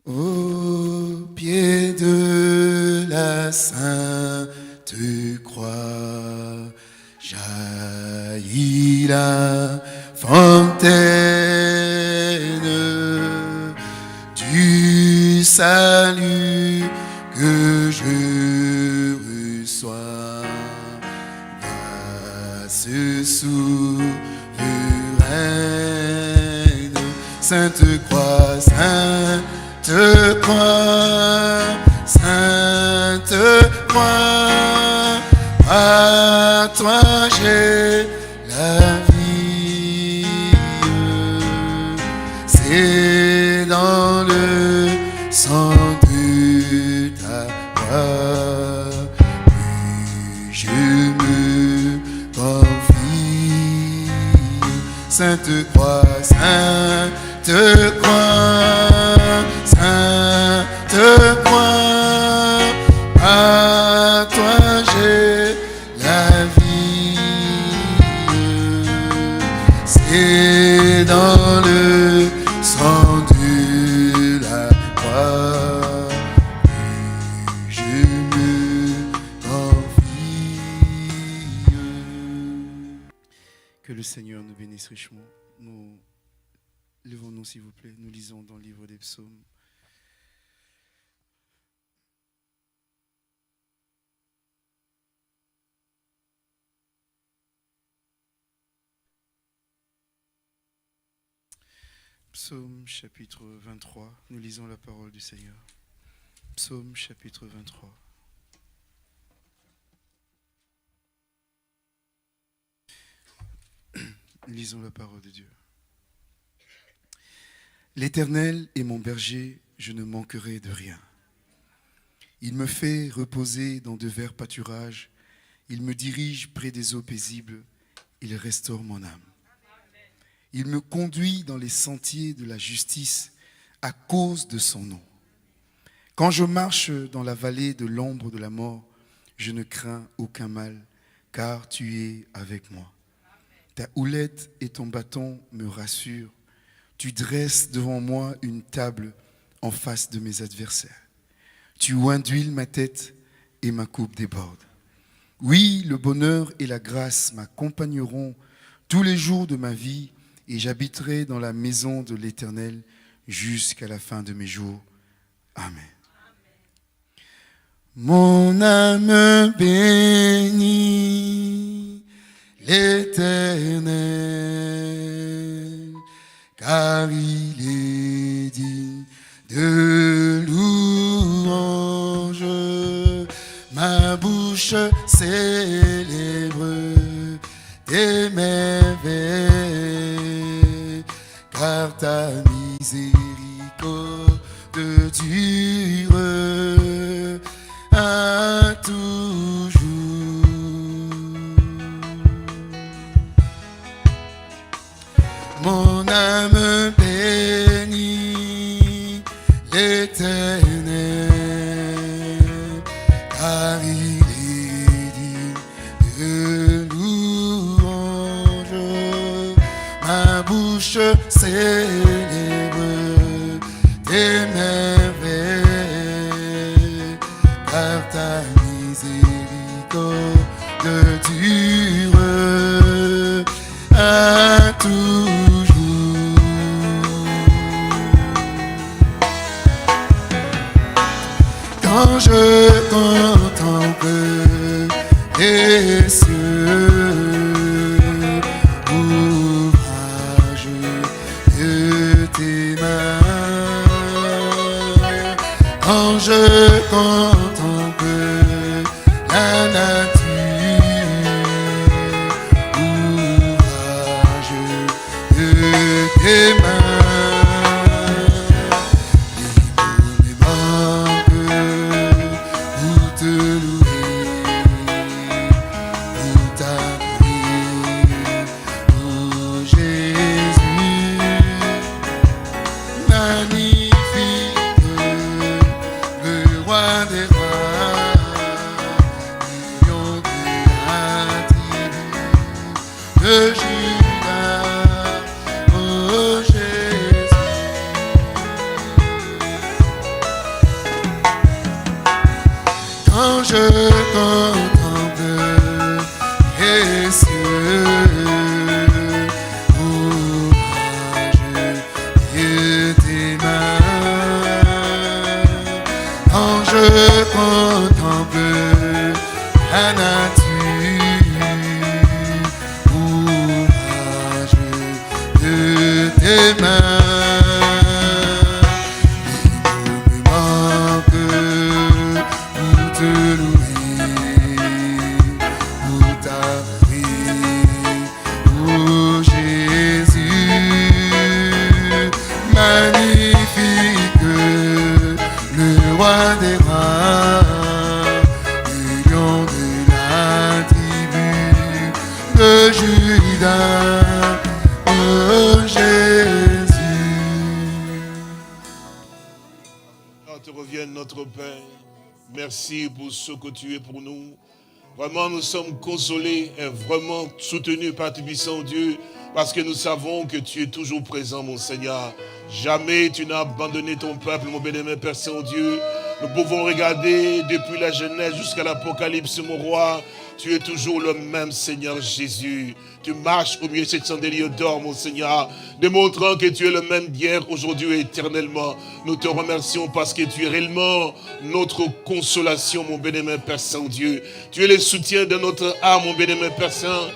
Au pied de la sainte croix, jaillit la fontaine du salut que je reçois. Grâce souveraine, Sainte Croix, Sainte Croix, Sainte Croix, à toi j'ai la vie. C'est dans le sang de ta croix que je me confie. Sainte Croix, Sainte Croix, Sainte Croix, à toi j'ai la vie. C'est dans le sang de la croix que je me confie. Que le Seigneur nous bénisse richement. Nous levons-nous s'il vous plaît. Nous lisons dans le livre des psaumes. Psaume chapitre 23, nous lisons la parole du Seigneur. Psaume chapitre 23. Lisons la parole de Dieu. L'Éternel est mon berger, je ne manquerai de rien. Il me fait reposer dans de verts pâturages, il me dirige près des eaux paisibles, il restaure mon âme. Il me conduit dans les sentiers de la justice à cause de son nom. Quand je marche dans la vallée de l'ombre de la mort, je ne crains aucun mal, car tu es avec moi. Ta houlette et ton bâton me rassurent. Tu dresses devant moi une table en face de mes adversaires. Tu oinduiles ma tête et ma coupe déborde. Oui, le bonheur et la grâce m'accompagneront tous les jours de ma vie, et j'habiterai dans la maison de l'Éternel jusqu'à la fin de mes jours. Amen. Mon âme bénit l'Éternel, car il est digne de louange. Ma bouche célèbre tes merveilles, car ta miséricorde dure à toujours. Mon âme bénit l'Éternel, car il est digne de louange. Ma bouche célèbre tes merveilles, car ta miséricorde dure à toujours. Quand je contemple les cieux, ouvrage de tes mains, quand je contemple la nature, ouvrage de tes mains, magnifique, le roi des je contemple les cieux, ouvrage de tes mains. Quand je contemple la nature, ouvrage de tes mains. Notre Père, merci pour ce que tu es pour nous. Vraiment, nous sommes consolés et vraiment soutenus par ton puissant Dieu, parce que nous savons que tu es toujours présent, mon Seigneur. Jamais tu n'as abandonné ton peuple, mon bien-aimé Père Saint-Dieu. Nous pouvons regarder depuis la Genèse jusqu'à l'Apocalypse, mon roi. Tu es toujours le même, Seigneur Jésus. Tu marches au milieu de cette chandelier d'or, mon Seigneur, démontrant que tu es le même d'hier, aujourd'hui et éternellement. Nous te remercions parce que tu es réellement notre consolation, mon bien-aimé Père Saint-Dieu. Tu es le soutien de notre âme, mon bien-aimé Père Saint,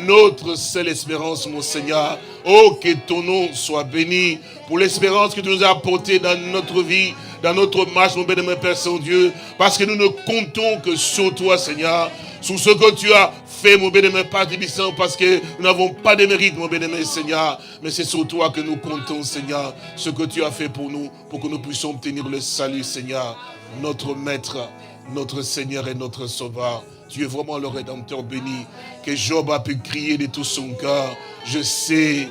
notre seule espérance, mon Seigneur. Oh, que ton nom soit béni pour l'espérance que tu nous as apportée dans notre vie, dans notre marche, mon bien-aimé Père Saint-Dieu, parce que nous ne comptons que sur toi, Seigneur, sur ce que tu as fait, mon bien-aimé Père Tibissant, parce que nous n'avons pas de mérite, mon bien-aimé Seigneur, mais c'est sur toi que nous comptons, Seigneur, ce que tu as fait pour nous, pour que nous puissions obtenir le salut, Seigneur, notre Maître, notre Seigneur et notre Sauveur. Tu es vraiment le Rédempteur béni, que Job a pu crier de tout son cœur. Je sais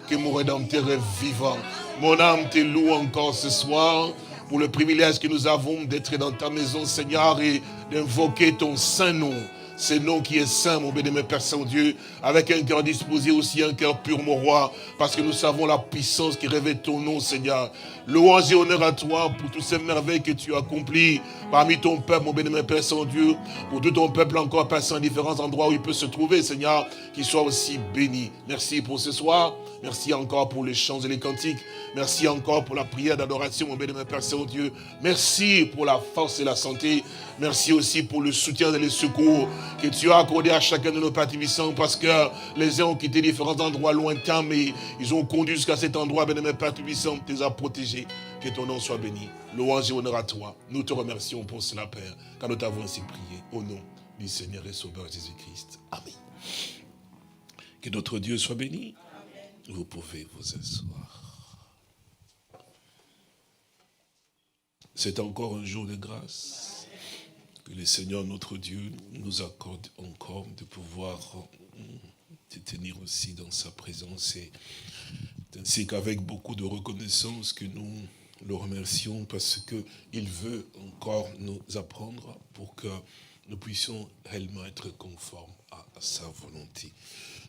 que mon Rédempteur est vivant. Mon âme te loue encore ce soir pour le privilège que nous avons d'être dans ta maison, Seigneur, et d'invoquer ton saint nom. Ce nom qui est saint, mon bien-aimé Père Saint-Dieu, avec un cœur disposé aussi, un cœur pur, mon roi, parce que nous savons la puissance qui revêt ton nom, Seigneur. Louange et honneur à toi pour toutes ces merveilles que tu as accomplies parmi ton peuple, mon bien-aimé Père Saint-Dieu, pour tout ton peuple encore passé en différents endroits où il peut se trouver, Seigneur, qu'il soit aussi béni. Merci pour ce soir, merci encore pour les chants et les cantiques, merci encore pour la prière d'adoration, mon bien-aimé Père Saint-Dieu, merci pour la force et la santé, merci aussi pour le soutien et le secours que tu as accordé à chacun de nos participants, parce que les uns ont quitté différents endroits lointains, mais ils ont conduit jusqu'à cet endroit, bien-aimé Père Tubissant, tu les as protégés. Que ton nom soit béni. Louange et honneur à toi. Nous te remercions pour cela, Père, car nous t'avons ainsi prié au nom du Seigneur et Sauveur Jésus-Christ. Amen. Que notre Dieu soit béni. Amen. Vous pouvez vous asseoir. C'est encore un jour de grâce que le Seigneur notre Dieu nous accorde encore de pouvoir te tenir aussi dans sa présence, et ainsi qu'avec beaucoup de reconnaissance que nous le remercions, parce qu'il veut encore nous apprendre pour que nous puissions réellement être conformes à sa volonté.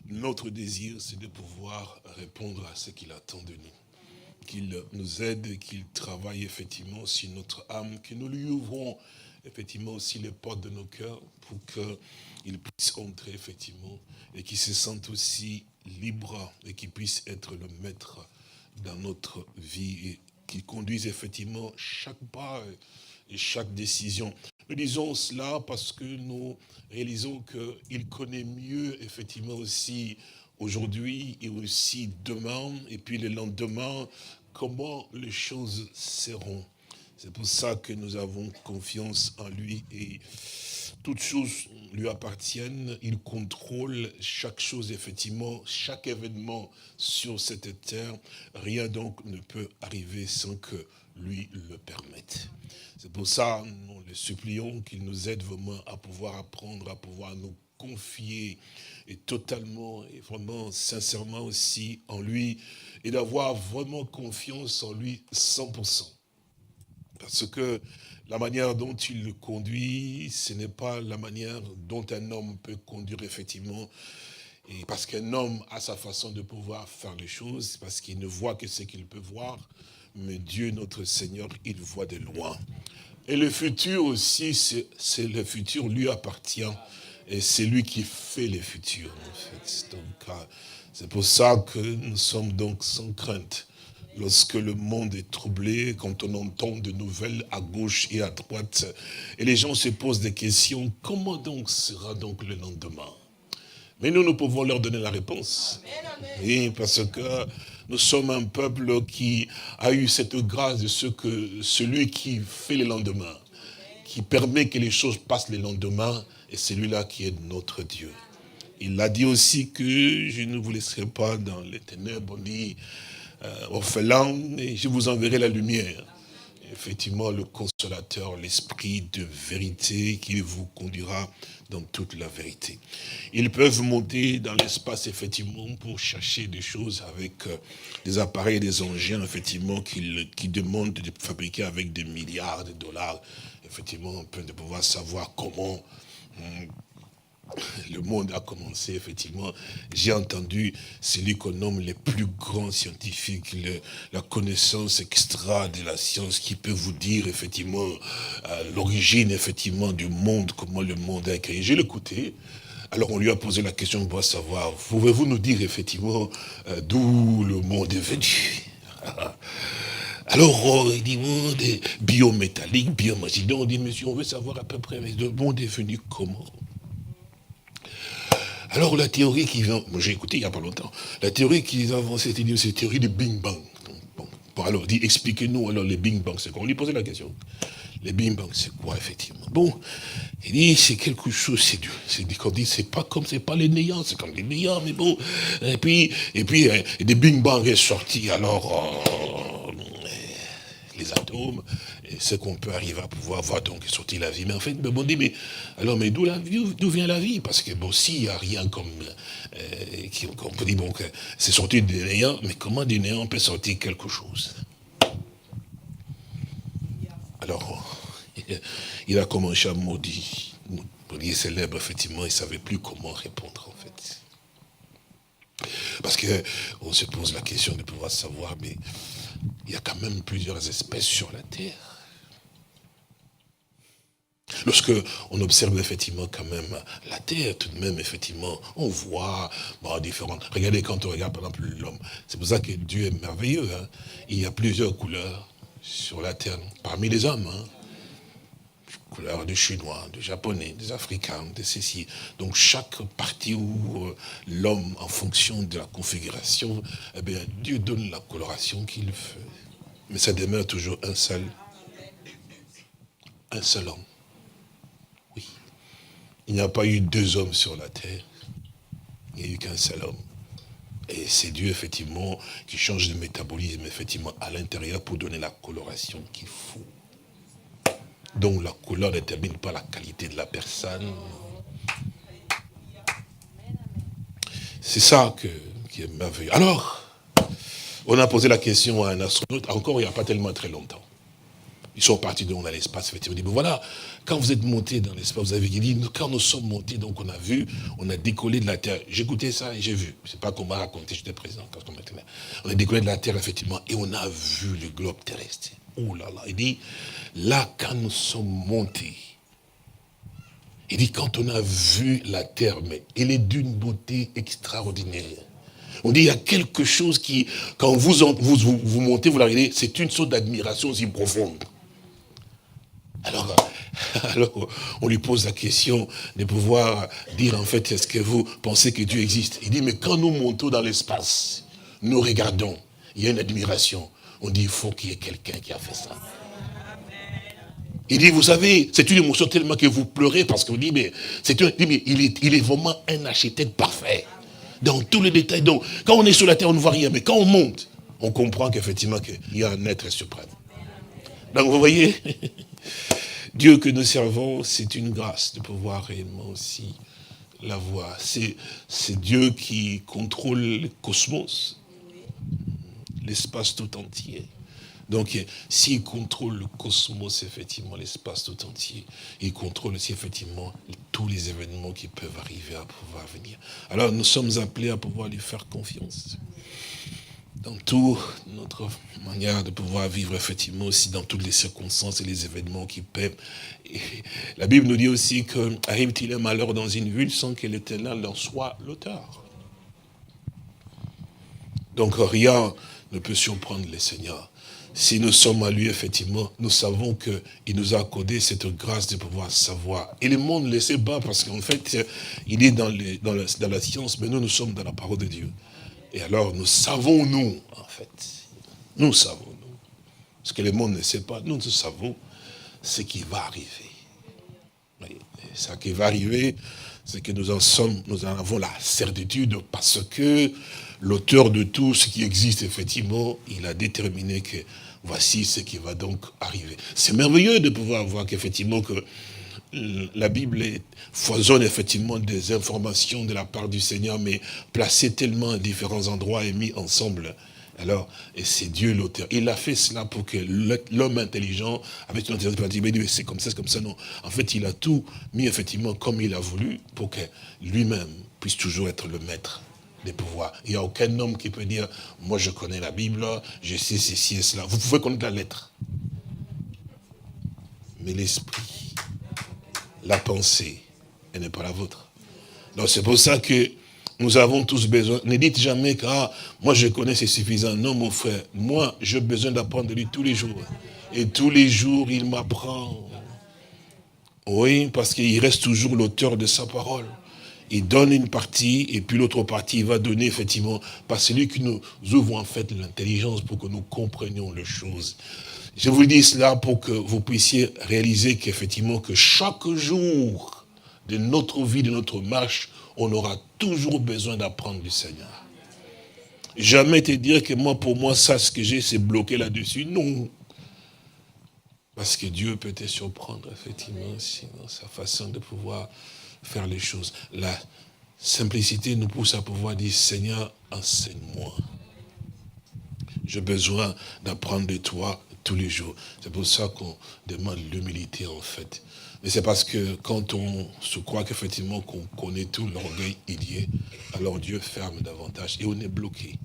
Notre désir, c'est de pouvoir répondre à ce qu'il attend de nous. Qu'il nous aide, qu'il travaille effectivement sur notre âme, que nous lui ouvrons effectivement aussi les portes de nos cœurs pour qu'il puisse entrer effectivement et qu'il se sente aussi libre et qu'il puisse être le maître dans notre vie et qu'il conduise effectivement chaque pas et chaque décision. Nous disons cela parce que nous réalisons qu'il connaît mieux effectivement aussi aujourd'hui et aussi demain et puis le lendemain comment les choses seront. C'est pour ça que nous avons confiance en lui et toutes choses lui appartiennent. Il contrôle chaque chose, effectivement, chaque événement sur cette terre. Rien donc ne peut arriver sans que lui le permette. C'est pour ça, nous le supplions qu'il nous aide vraiment à pouvoir apprendre, à pouvoir nous confier et totalement et vraiment sincèrement aussi en lui et d'avoir vraiment confiance en lui 100%. Parce que la manière dont il le conduit, ce n'est pas la manière dont un homme peut conduire effectivement. Et parce qu'un homme a sa façon de pouvoir faire les choses, parce qu'il ne voit que ce qu'il peut voir. Mais Dieu, notre Seigneur, il voit de loin. Et le futur aussi, c'est le futur lui appartient. Et c'est lui qui fait les futurs, en fait. Donc, c'est pour ça que nous sommes donc sans crainte. Lorsque le monde est troublé, quand on entend de nouvelles à gauche et à droite, et les gens se posent des questions, comment donc sera donc le lendemain? Mais nous pouvons leur donner la réponse. Oui, parce que nous sommes un peuple qui a eu cette grâce de ce que celui qui fait le lendemain, qui permet que les choses passent le lendemain, et celui-là qui est notre Dieu. Il a dit aussi que je ne vous laisserai pas dans les ténèbres, ni orphelins, et je vous enverrai la lumière. Effectivement, le consolateur, l'esprit de vérité qui vous conduira dans toute la vérité. Ils peuvent monter dans l'espace, effectivement, pour chercher des choses avec des appareils, des engins, effectivement, qui demandent de fabriquer avec des milliards de dollars. Effectivement, on peut de pouvoir savoir comment le monde a commencé, effectivement. J'ai entendu celui qu'on nomme les plus grands scientifiques, la connaissance extra de la science, qui peut vous dire, effectivement, l'origine, effectivement, du monde, comment le monde a créé. J'ai l'écouté. Alors on lui a posé la question pour savoir, pouvez-vous nous dire, effectivement, d'où le monde est venu? Alors, il dit, monde est biométallique, biomagique. Donc on dit, monsieur, on veut savoir à peu près, mais le monde est venu comment? Alors la théorie qui vient, moi j'ai écouté il n'y a pas longtemps, la théorie qu'ils ont avancée, c'est la théorie du Big Bang. Bon, alors, dit, expliquez-nous alors le Big Bang, c'est quoi? On lui posait la question. Le Big Bang, c'est quoi, effectivement? Bon, il dit, c'est quelque chose, c'est Dieu. On dit, c'est pas comme, c'est pas les néants, c'est comme les néants, mais bon. Et puis, des Big Bang est sorti, alors, les atomes, et ce qu'on peut arriver à pouvoir voir, donc, sortir la vie. Mais en fait, bon, on dit, mais, alors, mais d'où vient la vie? Parce que, bon, s'il n'y a rien comme, on peut dire, bon, que c'est sorti des néants, mais comment des néants peut sortir quelque chose? Alors, il a commencé à maudire. Il est célèbre, effectivement, il ne savait plus comment répondre, en fait. Parce qu'on se pose la question de pouvoir savoir, mais il y a quand même plusieurs espèces sur la Terre. Lorsque on observe effectivement quand même la Terre, tout de même, effectivement, on voit différentes. Regardez quand on regarde par exemple l'homme. C'est pour ça que Dieu est merveilleux. Hein. Il y a plusieurs couleurs sur la Terre, parmi les hommes. Hein. Couleurs de Chinois, de Japonais, des Africains, de ceci. Donc chaque partie où l'homme, en fonction de la configuration, eh bien, Dieu donne la coloration qu'il veut. Mais ça demeure toujours un seul homme. Oui. Il n'y a pas eu deux hommes sur la terre. Il n'y a eu qu'un seul homme. Et c'est Dieu, effectivement, qui change de métabolisme, effectivement, à l'intérieur pour donner la coloration qu'il faut. Donc la couleur ne détermine pas la qualité de la personne. C'est ça qui est merveilleux. Alors, on a posé la question à un astronaute, encore il n'y a pas tellement très longtemps. Ils sont partis dans l'espace, effectivement. On dit, bon voilà, quand vous êtes montés dans l'espace, vous avez dit, quand nous sommes montés, donc on a vu, on a décollé de la Terre. J'écoutais ça et j'ai vu. C'est pas qu'on m'a raconté, j'étais présent quand on était là. On a décollé de la Terre, effectivement, et on a vu le globe terrestre. Oh là là, il dit, là, quand nous sommes montés, il dit, quand on a vu la Terre, mais elle est d'une beauté extraordinaire. On dit, il y a quelque chose qui, quand vous montez, vous la regardez, c'est une sorte d'admiration aussi profonde. Alors, on lui pose la question de pouvoir dire, en fait, est-ce que vous pensez que Dieu existe? Il dit, mais quand nous montons dans l'espace, nous regardons, il y a une admiration. On dit, il faut qu'il y ait quelqu'un qui a fait ça. Il dit, vous savez, c'est une émotion tellement que vous pleurez parce qu'on dit, mais, il est vraiment un architecte parfait. Dans tous les détails. Donc, quand on est sur la terre, on ne voit rien. Mais quand on monte, on comprend qu'effectivement, il y a un être suprême. Donc, vous voyez, Dieu que nous servons, c'est une grâce de pouvoir réellement aussi la voir. C'est Dieu qui contrôle le cosmos, l'espace tout entier. Donc, s'il contrôle le cosmos, effectivement, l'espace tout entier, il contrôle aussi, effectivement, tous les événements qui peuvent arriver à pouvoir venir. Alors, nous sommes appelés à pouvoir lui faire confiance. dans toute notre manière de pouvoir vivre, effectivement, aussi dans toutes les circonstances et les événements qui peuvent. Et la Bible nous dit aussi que arrive-t-il un malheur dans une ville sans que l'Éternel en soit l'auteur. Donc rien ne peut surprendre le Seigneur. Si nous sommes à lui, effectivement, nous savons qu'il nous a accordé cette grâce de pouvoir savoir. Et le monde ne le sait pas parce qu'en fait, il est dans la science, mais nous sommes dans la parole de Dieu. Et alors, nous savons, nous, en fait. Nous savons, nous. Ce que le monde ne sait pas, nous savons ce qui va arriver. Et ce qui va arriver, c'est que nous en avons la certitude parce que l'auteur de tout ce qui existe, effectivement, il a déterminé que voici ce qui va donc arriver. C'est merveilleux de pouvoir voir qu'effectivement que la Bible foisonne effectivement des informations de la part du Seigneur, mais placées tellement à différents endroits et mis ensemble. Alors, et c'est Dieu l'auteur. Il a fait cela pour que l'homme intelligent, avec son intelligence, dit, c'est comme ça, non. En fait, il a tout mis effectivement comme il a voulu pour que lui-même puisse toujours être le maître des pouvoirs. Il n'y a aucun homme qui peut dire, moi je connais la Bible, je sais ceci et cela. Vous pouvez connaître la lettre. Mais l'esprit, la pensée, elle n'est pas la vôtre. Donc c'est pour ça que nous avons tous besoin. Ne dites jamais que moi je connais, c'est suffisant. Non mon frère, moi j'ai besoin d'apprendre de lui tous les jours. Et tous les jours il m'apprend. Oui, parce qu'il reste toujours l'auteur de sa parole. Il donne une partie et puis l'autre partie il va donner effectivement. Parce que c'est lui qui nous ouvre en fait l'intelligence pour que nous comprenions les choses. Je vous dis cela pour que vous puissiez réaliser qu'effectivement que chaque jour de notre vie, de notre marche, on aura toujours besoin d'apprendre du Seigneur. Jamais te dire que moi, pour moi, ça, ce que j'ai, c'est bloqué là-dessus. Non. Parce que Dieu peut te surprendre, effectivement, aussi, dans sa façon de pouvoir faire les choses. La simplicité nous pousse à pouvoir dire, Seigneur, enseigne-moi. J'ai besoin d'apprendre de toi tous les jours. C'est pour ça qu'on demande l'humilité, en fait. Mais c'est parce que quand on se croit qu'effectivement qu'on connaît tout, l'orgueil il y est, alors Dieu ferme davantage et on est bloqué.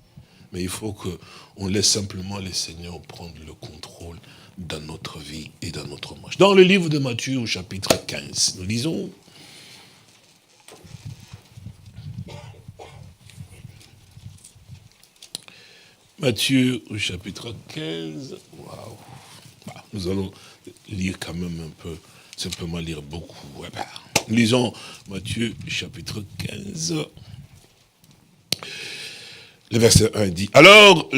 Mais il faut qu'on laisse simplement le Seigneur prendre le contrôle dans notre vie et dans notre marche. Dans le livre de Matthieu au chapitre 15, nous lisons. Matthieu au chapitre 15. Waouh. Bah, nous allons lire quand même un peu, simplement lire beaucoup. Ouais, bah. Lisons Matthieu chapitre 15. Le verset 1 dit, alors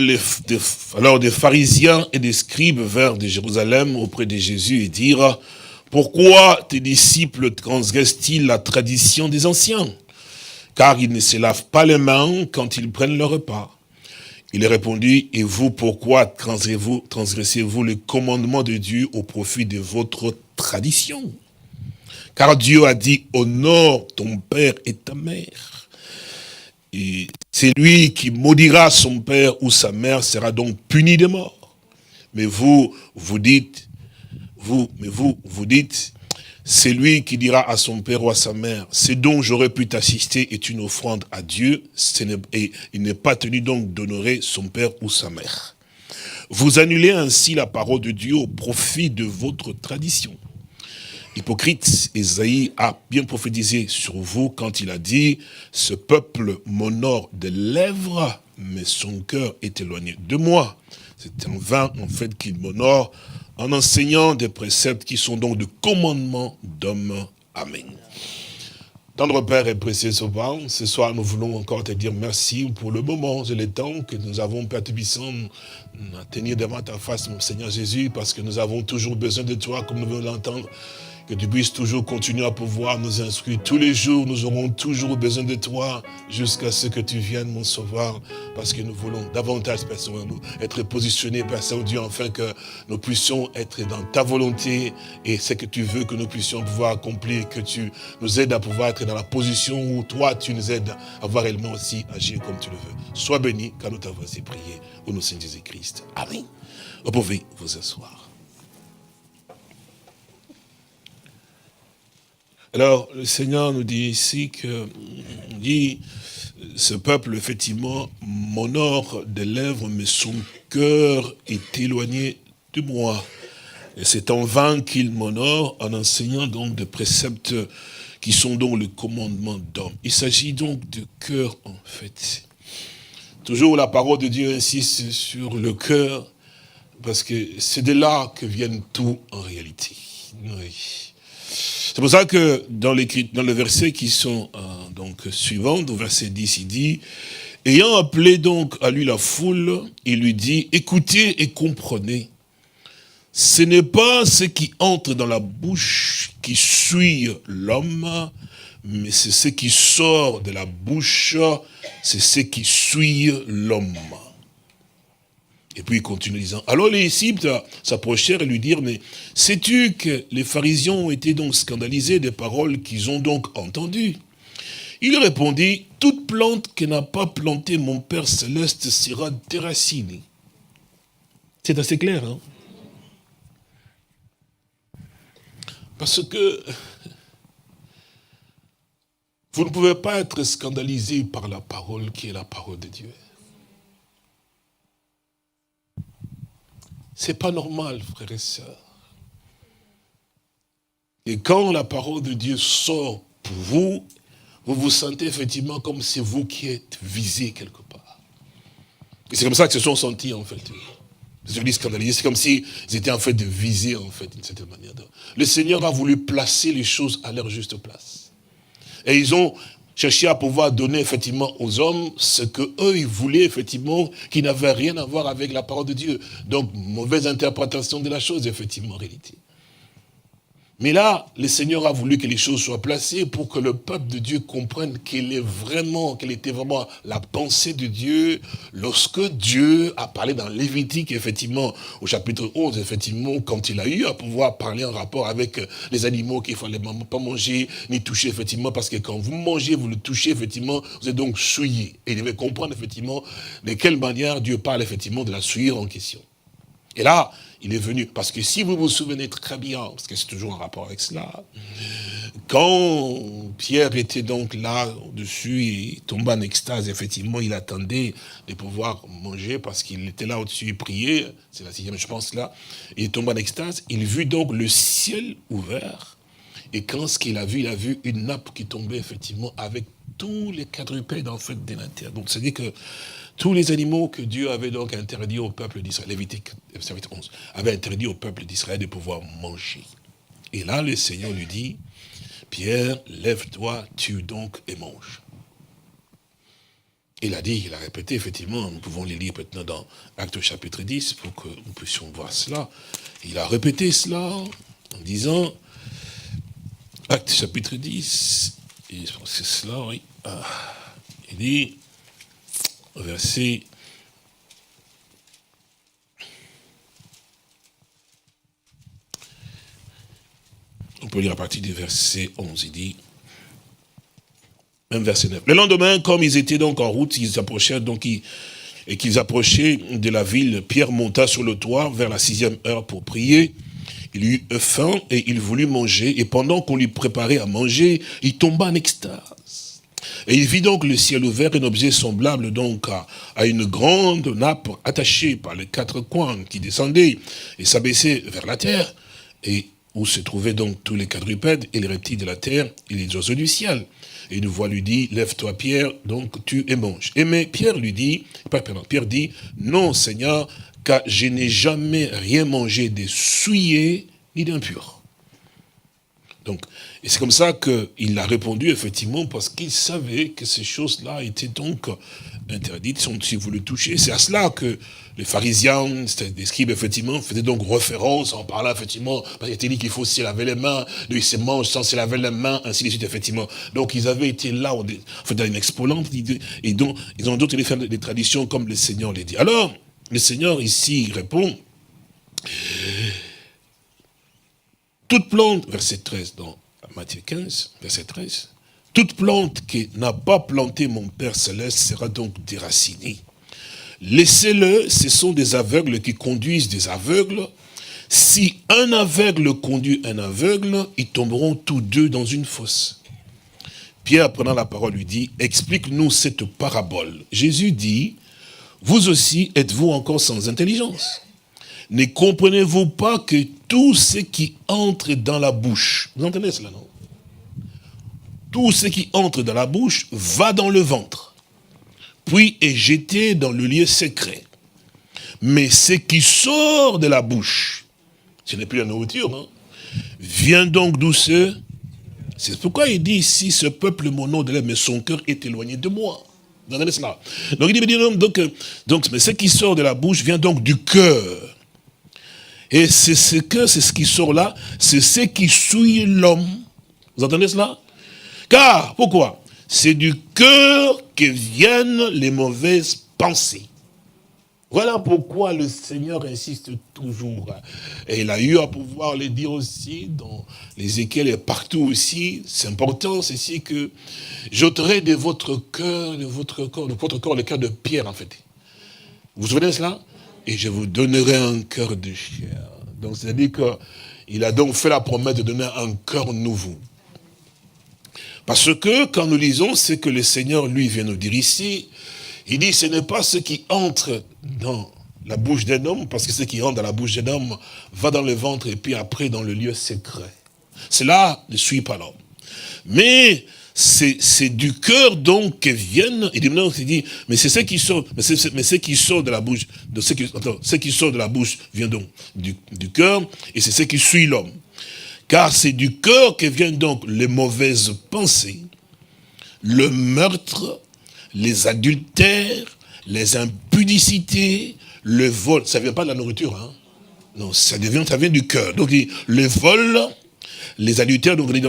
des pharisiens et des scribes vinrent de Jérusalem auprès de Jésus et dirent, pourquoi tes disciples transgressent-ils la tradition des anciens? Car ils ne se lavent pas les mains quand ils prennent leur repas. Il répondit, et vous, pourquoi transgressez-vous le commandement de Dieu au profit de votre tradition? Car Dieu a dit, honore ton père et ta mère. Et c'est lui qui maudira son père ou sa mère sera donc puni de mort. Mais vous dites, c'est lui qui dira à son père ou à sa mère, ce dont j'aurais pu t'assister est une offrande à Dieu, et il n'est pas tenu donc d'honorer son père ou sa mère. Vous annulez ainsi la parole de Dieu au profit de votre tradition. Hypocrite, Ésaïe a bien prophétisé sur vous quand il a dit, ce peuple m'honore des lèvres, mais son cœur est éloigné de moi. C'est en vain en fait qu'il m'honore en enseignant des préceptes qui sont donc de commandements d'hommes. Amen. Tendre Père et précieux Sauveur, ce soir nous voulons encore te dire merci pour le moment et le temps que nous avons, Père Tubissant, à tenir devant ta face, mon Seigneur Jésus, parce que nous avons toujours besoin de toi, comme nous venons de l'entendre. Que tu puisses toujours continuer à pouvoir nous instruire. Tous les jours, nous aurons toujours besoin de toi jusqu'à ce que tu viennes, mon Sauveur, parce que nous voulons davantage, Père Saint-Dieu, être positionnés, Père Saint-Dieu, afin que nous puissions être dans ta volonté et ce que tu veux que nous puissions pouvoir accomplir, que tu nous aides à pouvoir être dans la position où toi, tu nous aides à voir réellement aussi agir comme tu le veux. Sois béni, car nous t'avons ainsi prié, au nom de Seigneur Jésus-Christ. Amen. Vous pouvez vous asseoir. Alors, le Seigneur nous dit ici que, dit, ce peuple, effectivement, m'honore des lèvres, mais son cœur est éloigné de moi. Et c'est en vain qu'il m'honore en enseignant donc des préceptes qui sont donc le commandement d'homme. Il s'agit donc de cœur, en fait. Toujours la parole de Dieu insiste sur le cœur, parce que c'est de là que viennent tout en réalité. Oui. C'est pour ça que dans le verset qui sont donc suivants, au verset 10, il dit, ayant appelé donc à lui la foule, il lui dit, écoutez et comprenez, ce n'est pas ce qui entre dans la bouche qui suit l'homme, mais c'est ce qui sort de la bouche, c'est ce qui suit l'homme. Et puis il continue disant, alors les disciples s'approchèrent et lui dirent, mais sais-tu que les pharisiens ont été donc scandalisés des paroles qu'ils ont donc entendues? Il répondit, toute plante que n'a pas planté mon Père Céleste sera déracinée. C'est assez clair, hein? Parce que vous ne pouvez pas être scandalisé par la parole qui est la parole de Dieu. C'est pas normal, frères et sœurs. Et quand la parole de Dieu sort pour vous, vous vous sentez effectivement comme c'est vous qui êtes visé quelque part. Et c'est comme ça qu'ils se sont sentis en fait. Je dis scandalisés, c'est comme s'ils étaient en fait visés en fait d'une certaine manière. Le Seigneur a voulu placer les choses à leur juste place. Et ils ont cherché à pouvoir donner effectivement aux hommes ce que eux ils voulaient effectivement, qui n'avait rien à voir avec la parole de Dieu. Donc mauvaise interprétation de la chose effectivement en réalité. Mais là, le Seigneur a voulu que les choses soient placées pour que le peuple de Dieu comprenne quelle était vraiment la pensée de Dieu lorsque Dieu a parlé dans Lévitique, effectivement, au chapitre 11, effectivement, quand il a eu à pouvoir parler en rapport avec les animaux qu'il ne fallait pas manger, ni toucher, effectivement, parce que quand vous mangez, vous le touchez, effectivement, vous êtes donc souillé. Et il devait comprendre, effectivement, de quelle manière Dieu parle, effectivement, de la souillure en question. Et là, il est venu, parce que si vous vous souvenez très bien, parce que c'est toujours en rapport avec cela, quand Pierre était donc là, au-dessus, il tombait en extase, effectivement, il attendait de pouvoir manger, parce qu'il était là au-dessus, il priait, c'est la 6e, je pense, là, il tombait en extase, il vit donc le ciel ouvert, et quand ce qu'il a vu une nappe qui tombait, effectivement, avec tous les quadrupèdes, en fait, de la terre. Donc, c'est-à-dire que tous les animaux que Dieu avait donc interdit au peuple d'Israël, Lévitique 11, avait interdit au peuple d'Israël de pouvoir manger. Et là, le Seigneur lui dit, Pierre, lève-toi, tue donc et mange. Il a répété, effectivement, nous pouvons les lire maintenant dans Actes chapitre 10 pour que nous puissions voir cela. Il a répété cela en disant, Actes chapitre 10, et je pense que c'est cela, oui. Il dit, verset on peut lire à partir du verset 11, il dit, même verset 9. Le lendemain, comme ils étaient donc en route, ils approchèrent donc, et qu'ils approchaient de la ville, Pierre monta sur le toit vers la 6e heure pour prier. Il eut faim et il voulut manger, et pendant qu'on lui préparait à manger, il tomba en extase. Et il vit donc le ciel ouvert, un objet semblable donc à une grande nappe attachée par les 4 coins qui descendait et s'abaissait vers la terre, et où se trouvaient donc tous les quadrupèdes et les reptiles de la terre et les oiseaux du ciel. Et une voix lui dit, lève-toi Pierre, donc tue et mange. Mais Pierre dit, non Seigneur, car je n'ai jamais rien mangé de souillé ni d'impur. Donc, et c'est comme ça qu'il a répondu, effectivement, parce qu'il savait que ces choses-là étaient donc interdites si vous le touchez. C'est à cela que les pharisiens, les scribes, effectivement, faisaient donc référence en parlant, effectivement, parce qu'il était dit qu'il faut se laver les mains, ils se mangent sans se laver les mains, ainsi de suite, effectivement. Donc, ils avaient été là, en fait, dans une exponente, et donc, ils ont d'autres faire des traditions comme le Seigneur les dit. Alors, le Seigneur, ici, répond, toute plante, verset 13 dans Matthieu 15, verset 13, toute plante qui n'a pas planté mon Père Céleste sera donc déracinée. Laissez-le, ce sont des aveugles qui conduisent des aveugles. Si un aveugle conduit un aveugle, ils tomberont tous deux dans une fosse. Pierre, prenant la parole, lui dit, explique-nous cette parabole. Jésus dit, vous aussi êtes-vous encore sans intelligence? Ne comprenez-vous pas que tout ce qui entre dans la bouche, vous entendez cela, non? Tout ce qui entre dans la bouche va dans le ventre, puis est jeté dans le lieu secret. Mais ce qui sort de la bouche, ce n'est plus la nourriture, non? Vient donc d'où ce? C'est pourquoi il dit ici, ce peuple mon nom de l'air, mais son cœur est éloigné de moi. Vous entendez cela? Donc il dit, donc, mais ce qui sort de la bouche vient donc du cœur. Et c'est ce qui sort là, c'est ce qui souille l'homme. Vous entendez cela? Car, pourquoi? C'est du cœur que viennent les mauvaises pensées. Voilà pourquoi le Seigneur insiste toujours. Et il a eu à pouvoir le dire aussi dans l'Ézéchiel et partout aussi. C'est important, c'est ici que j'ôterai de votre cœur, de votre corps, le cœur de pierre en fait. Vous vous souvenez de cela? Et je vous donnerai un cœur de chair. Donc c'est-à-dire qu'il a donc fait la promesse de donner un cœur nouveau. Parce que quand nous lisons ce que le Seigneur lui vient nous dire ici, il dit ce n'est pas ce qui entre dans la bouche d'un homme, parce que ce qui entre dans la bouche d'un homme va dans le ventre et puis après dans le lieu secret. Cela ne suit pas l'homme. Mais c'est du cœur donc que viennent, il dit, mais c'est ce qui sort, mais ce qui sort de la bouche, ce qui sort de la bouche vient donc du cœur, et c'est ce qui suit l'homme. Car c'est du cœur que viennent donc les mauvaises pensées, le meurtre, les adultères, les impudicités, le vol. Ça ne vient pas de la nourriture, hein? Non, ça vient du cœur. Donc, le vol, les adultères, donc, les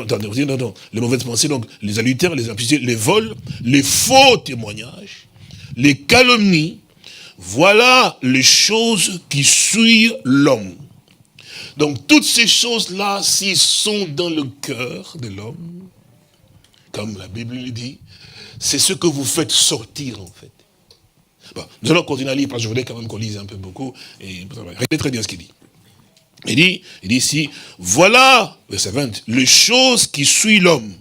mauvaises pensées, donc, les adultères, les impudicités, les vols, les faux témoignages, les calomnies, voilà les choses qui souillent l'homme. Donc, toutes ces choses-là, s'ils sont dans le cœur de l'homme, comme la Bible le dit, c'est ce que vous faites sortir, en fait. Bon, nous allons continuer à lire, parce que je voulais quand même qu'on lise un peu beaucoup, et regardez très bien ce qu'il dit. Il dit ici, voilà, verset 20, les choses qui suivent l'homme,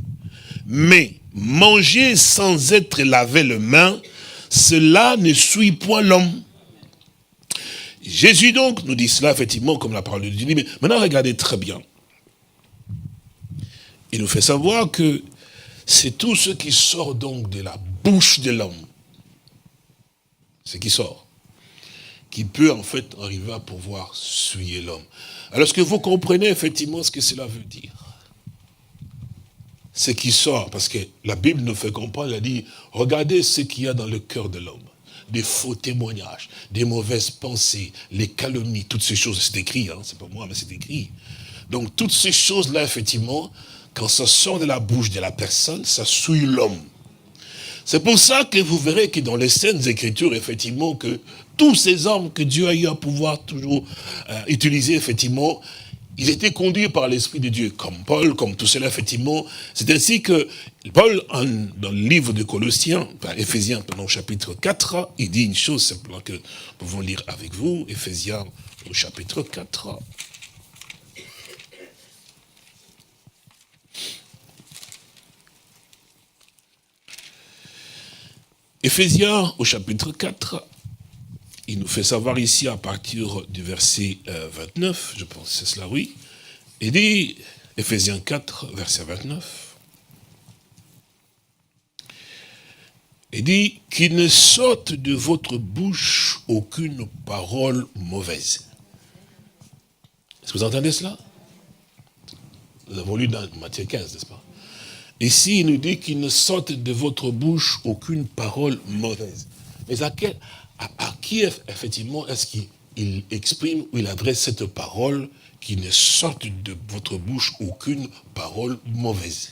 mais manger sans être lavé les mains, cela ne suit point l'homme. Jésus donc nous dit cela, effectivement, comme la parole de Dieu dit, mais maintenant regardez très bien. Il nous fait savoir que c'est tout ce qui sort donc de la bouche de l'homme. Ce qui sort. Qui peut en fait arriver à pouvoir souiller l'homme. Alors est-ce que vous comprenez effectivement ce que cela veut dire? Ce qui sort, parce que la Bible nous fait comprendre, elle dit, regardez ce qu'il y a dans le cœur de l'homme. Des faux témoignages, des mauvaises pensées, les calomnies, toutes ces choses, c'est écrit, hein, c'est pas moi, mais c'est écrit. Donc toutes ces choses-là, effectivement, quand ça sort de la bouche de la personne, ça souille l'homme. C'est pour ça que vous verrez que dans les Saintes Écritures, effectivement, que tous ces hommes que Dieu a eu à pouvoir toujours utiliser, effectivement, ils étaient conduits par l'Esprit de Dieu, comme Paul, comme tout cela, effectivement. C'est ainsi que Paul, dans le livre de Colossiens, Éphésiens, au chapitre 4, il dit une chose simplement que nous pouvons lire avec vous, Éphésiens au chapitre 4. Éphésiens au chapitre 4, il nous fait savoir ici à partir du verset 29, je pense que c'est cela, oui. Il dit, Éphésiens 4, verset 29, il dit qu'il ne sorte de votre bouche aucune parole mauvaise. Est-ce que vous entendez cela? Nous avons lu dans Matthieu 15, n'est-ce pas? Ici, il nous dit qu'il ne sorte de votre bouche aucune parole mauvaise. Mais à qui, effectivement, est-ce qu'il exprime ou il adresse cette parole, qu'il ne sorte de votre bouche aucune parole mauvaise?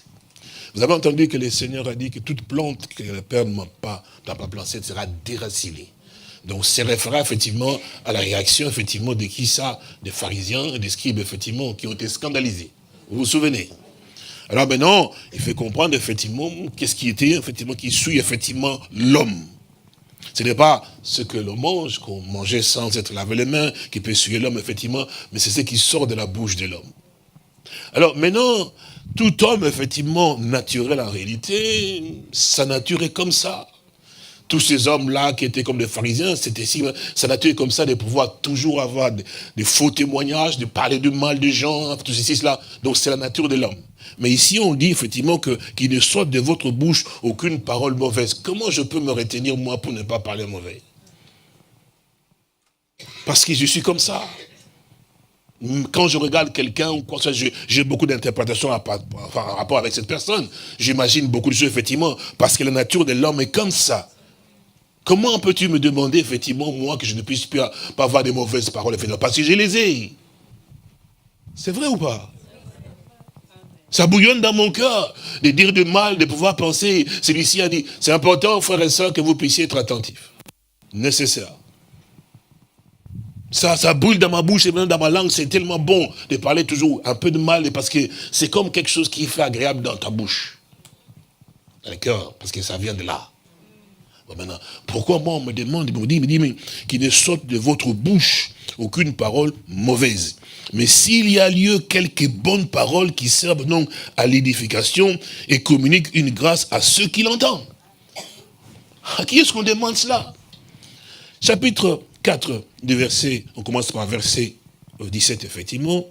Vous avez entendu que le Seigneur a dit que toute plante que le Père n'a pas placée sera déracinée. Donc, ça référera effectivement à la réaction, effectivement, de qui ça? Des pharisiens et des scribes, effectivement, qui ont été scandalisés. Vous vous souvenez? Alors maintenant, il fait comprendre effectivement qu'est-ce qui était, effectivement, qui suit effectivement l'homme. Ce n'est pas ce que l'on mange, qu'on mangeait sans être lavé les mains, qui peut essuyer l'homme, effectivement, mais c'est ce qui sort de la bouche de l'homme. Alors maintenant, tout homme, effectivement, naturel en réalité, sa nature est comme ça. Tous ces hommes-là qui étaient comme des pharisiens, c'était si, sa nature est comme ça, de pouvoir toujours avoir des faux témoignages, de parler du mal des gens, tout ceci, cela. Donc c'est la nature de l'homme. Mais ici, on dit effectivement qu'il ne sorte de votre bouche aucune parole mauvaise. Comment je peux me retenir, moi, pour ne pas parler mauvais? Parce que je suis comme ça. Quand je regarde quelqu'un ou quoi, j'ai beaucoup d'interprétations en rapport avec cette personne. J'imagine beaucoup de choses, effectivement, parce que la nature de l'homme est comme ça. Comment peux-tu me demander, effectivement, moi, que je ne puisse pas avoir de mauvaises paroles, effectivement, parce que je les ai. C'est vrai ou pas? Ça bouillonne dans mon cœur, de dire du mal, de pouvoir penser. Celui-ci a dit, c'est important, frères et sœurs, que vous puissiez être attentifs. Nécessaire. Ça brûle dans ma bouche et même dans ma langue, c'est tellement bon de parler toujours un peu de mal, parce que c'est comme quelque chose qui fait agréable dans ta bouche. Dans le cœur, parce que ça vient de là. Bon, maintenant, pourquoi moi on me demande, il me dit, mais qu'il ne sorte de votre bouche aucune parole mauvaise. Mais s'il y a lieu quelques bonnes paroles qui servent donc à l'édification et communiquent une grâce à ceux qui l'entendent. À qui est-ce qu'on demande cela? Chapitre 4 du verset, on commence par verset 17 effectivement.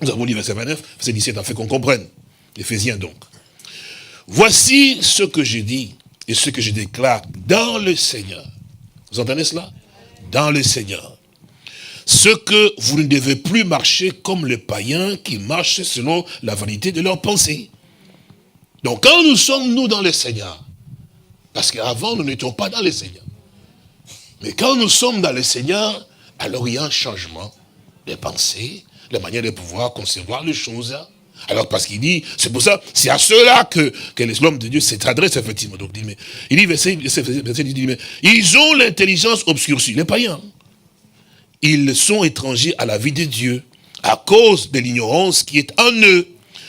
Nous avons lu verset 29, verset 17 afin qu'on comprenne. Éphésiens donc. Voici ce que je dis et ce que je déclare dans le Seigneur. Vous entendez cela? Dans le Seigneur. Ce que vous ne devez plus marcher comme les païens qui marchent selon la vanité de leurs pensées. Donc quand nous sommes, nous, dans le Seigneur, parce qu'avant, nous n'étions pas dans le Seigneur. Mais quand nous sommes dans le Seigneur, alors il y a un changement de pensée, de manière de pouvoir concevoir les choses. Alors parce qu'il dit, c'est pour ça, c'est à ceux-là que l'homme de Dieu s'adresse effectivement. Donc, il dit, verset 10, il dit, mais ils ont l'intelligence obscurcie, les païens. Ils sont étrangers à la vie de Dieu, à cause de l'ignorance qui est en eux,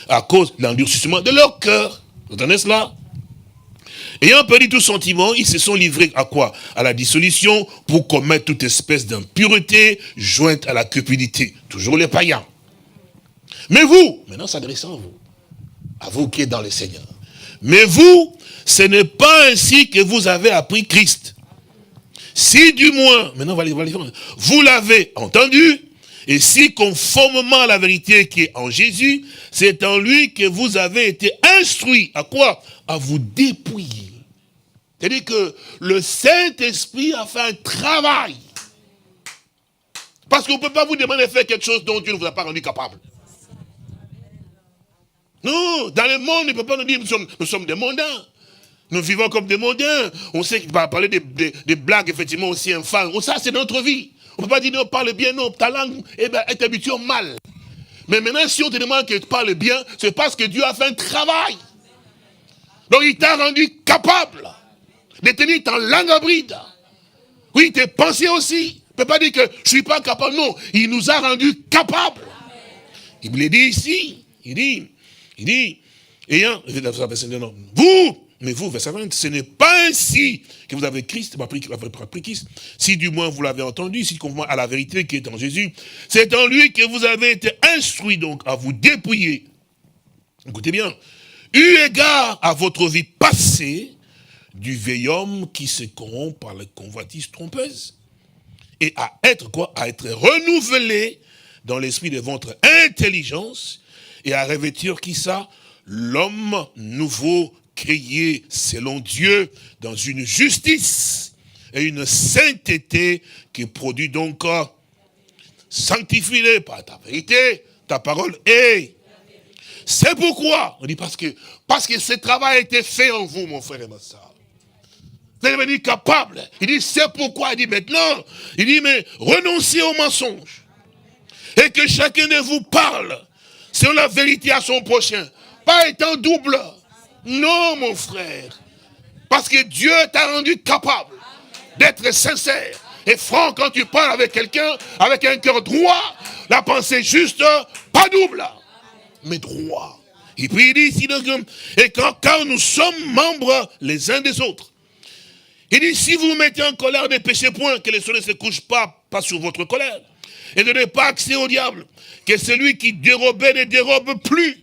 à cause de l'endurcissement de leur cœur. Vous entendez cela? Ayant perdu tout sentiment, ils se sont livrés à quoi? À la dissolution, pour commettre toute espèce d'impureté jointe à la cupidité. Toujours les païens. Mais vous, maintenant s'adressant à vous qui êtes dans le Seigneur. Mais vous, ce n'est pas ainsi que vous avez appris Christ. Si du moins, maintenant vous l'avez entendu, et si conformément à la vérité qui est en Jésus, c'est en lui que vous avez été instruits. À quoi? À vous dépouiller. C'est-à-dire que le Saint-Esprit a fait un travail. Parce qu'on ne peut pas vous demander de faire quelque chose dont Dieu ne vous a pas rendu capable. Non, dans le monde, il ne peut pas nous dire nous sommes des mondains. Nous vivons comme des mondains. On sait qu'il va parler des blagues, effectivement, aussi infâmes. Ça, c'est notre vie. On ne peut pas dire non, parle bien, non, ta langue est habituée au mal. Mais maintenant, si on te demande que tu parles bien, c'est parce que Dieu a fait un travail. Donc, il t'a rendu capable de tenir ta langue à bride. Oui, tes pensées aussi. Il ne peut pas dire que je ne suis pas capable. Non, il nous a rendus capables. Il me l'a dit ici. Il dit, ayant, mais vous, verset 20, ce n'est pas ainsi que vous avez appris Christ. Si du moins vous l'avez entendu, si conformément à la vérité qui est en Jésus, c'est en lui que vous avez été instruits donc à vous dépouiller. Écoutez bien, eu égard à votre vie passée, du vieil homme qui se corrompt par la convoitise trompeuse, et à être quoi? À être renouvelé dans l'esprit de votre intelligence, et à revêtir qui ça? L'homme nouveau créé selon Dieu dans une justice et une sainteté qui produit donc sanctifie-les par ta vérité, ta parole est. C'est pourquoi, on dit parce que ce travail a été fait en vous, mon frère et ma soeur. Vous êtes devenu capable. Il dit, c'est pourquoi, il dit maintenant, il dit, mais renoncez au mensonge. Et que chacun de vous parle selon la vérité à son prochain. Pas étant double. Non, mon frère. Parce que Dieu t'a rendu capable d'être sincère et franc quand tu parles avec quelqu'un, avec un cœur droit, la pensée juste, pas double, mais droit. Et puis il dit ici, et quand nous sommes membres les uns des autres, Il dit, si vous vous mettez en colère, ne péchez point, que le soleil ne se couche pas sur votre colère. Et ne donnez pas accès au diable. Que celui qui dérobait ne dérobe plus.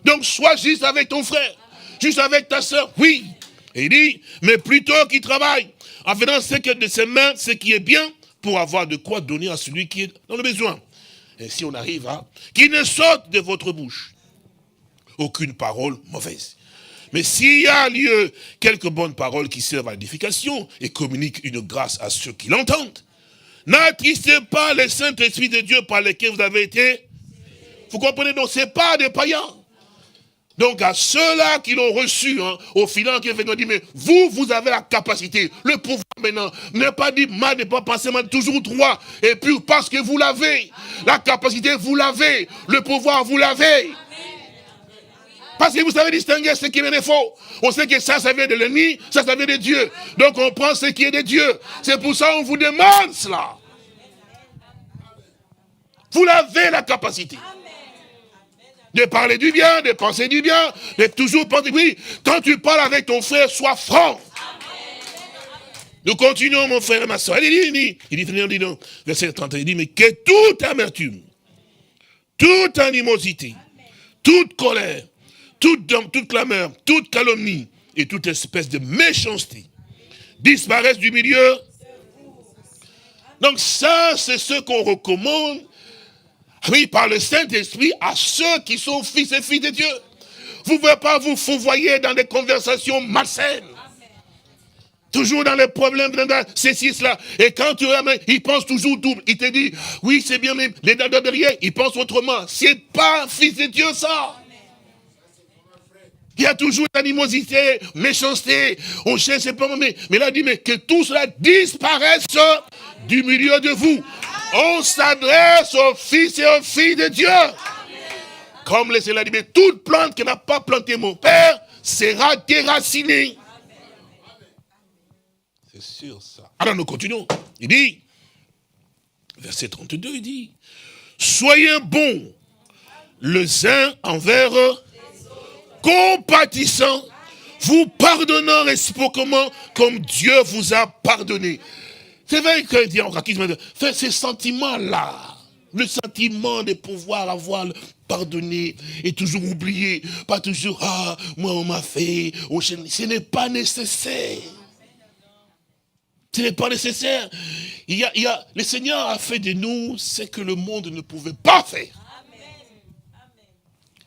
Donc, sois juste avec ton frère, juste avec ta soeur, oui. Et il dit, mais plutôt qu'il travaille, en faisant de ses mains ce qui est bien, pour avoir de quoi donner à celui qui est dans le besoin. Et si on arrive à, qu'il ne sorte de votre bouche aucune parole mauvaise. Mais s'il y a lieu quelques bonnes paroles qui servent à l'édification et communiquent une grâce à ceux qui l'entendent, n'attristez pas le Saint-Esprit de Dieu par lequel vous avez été. Vous comprenez, donc ce n'est pas des païens. Donc à ceux-là qui l'ont reçu, au final, qui viennent dire, mais vous avez la capacité, le pouvoir maintenant, ne pas dire mal, ne pas penser mal, toujours droit, et puis parce que vous l'avez, la capacité, vous l'avez, le pouvoir, vous l'avez. Parce que vous savez distinguer ce qui est des faux. On sait que ça vient de l'ennemi, ça vient de Dieu. Donc on prend ce qui est de Dieu. C'est pour ça qu'on vous demande cela. Vous l'avez la capacité. De parler du bien, de penser du bien, de toujours penser, oui, quand tu parles avec ton frère, sois franc. Nous continuons, mon frère et ma soeur. Il dit, verset 31, il dit, mais que toute amertume, toute animosité, toute colère, toute clameur, toute calomnie et toute espèce de méchanceté disparaissent du milieu. Donc ça, c'est ce qu'on recommande, oui, par le Saint-Esprit à ceux qui sont fils et filles de Dieu. Vous ne pouvez pas vous fourvoyer dans des conversations malsaines. Toujours dans les problèmes, dans ceci, cela. Et quand tu regardes, il pense toujours double. Il te dit, oui, c'est bien, mais les dents derrière, il pense autrement. C'est pas un fils de Dieu, ça. Il y a toujours l'animosité, méchanceté. On cherche pas, mais là, il dit, mais que tout cela disparaisse du milieu de vous. On s'adresse aux fils et aux filles de Dieu. Comme le Seigneur dit, mais toute plante qui n'a pas planté mon Père sera déracinée. C'est sûr ça. Alors nous continuons. Il dit, verset 32, il dit, soyez bons les uns envers eux, compatissants, vous pardonnant réciproquement comme Dieu vous a pardonné. C'est vrai qu'il dit en racisme, fait ces sentiments-là, le sentiment de pouvoir avoir pardonné et toujours oublié, pas toujours, ah, moi on m'a fait, ce n'est pas nécessaire. Ce n'est pas nécessaire. Le Seigneur a fait de nous ce que le monde ne pouvait pas faire.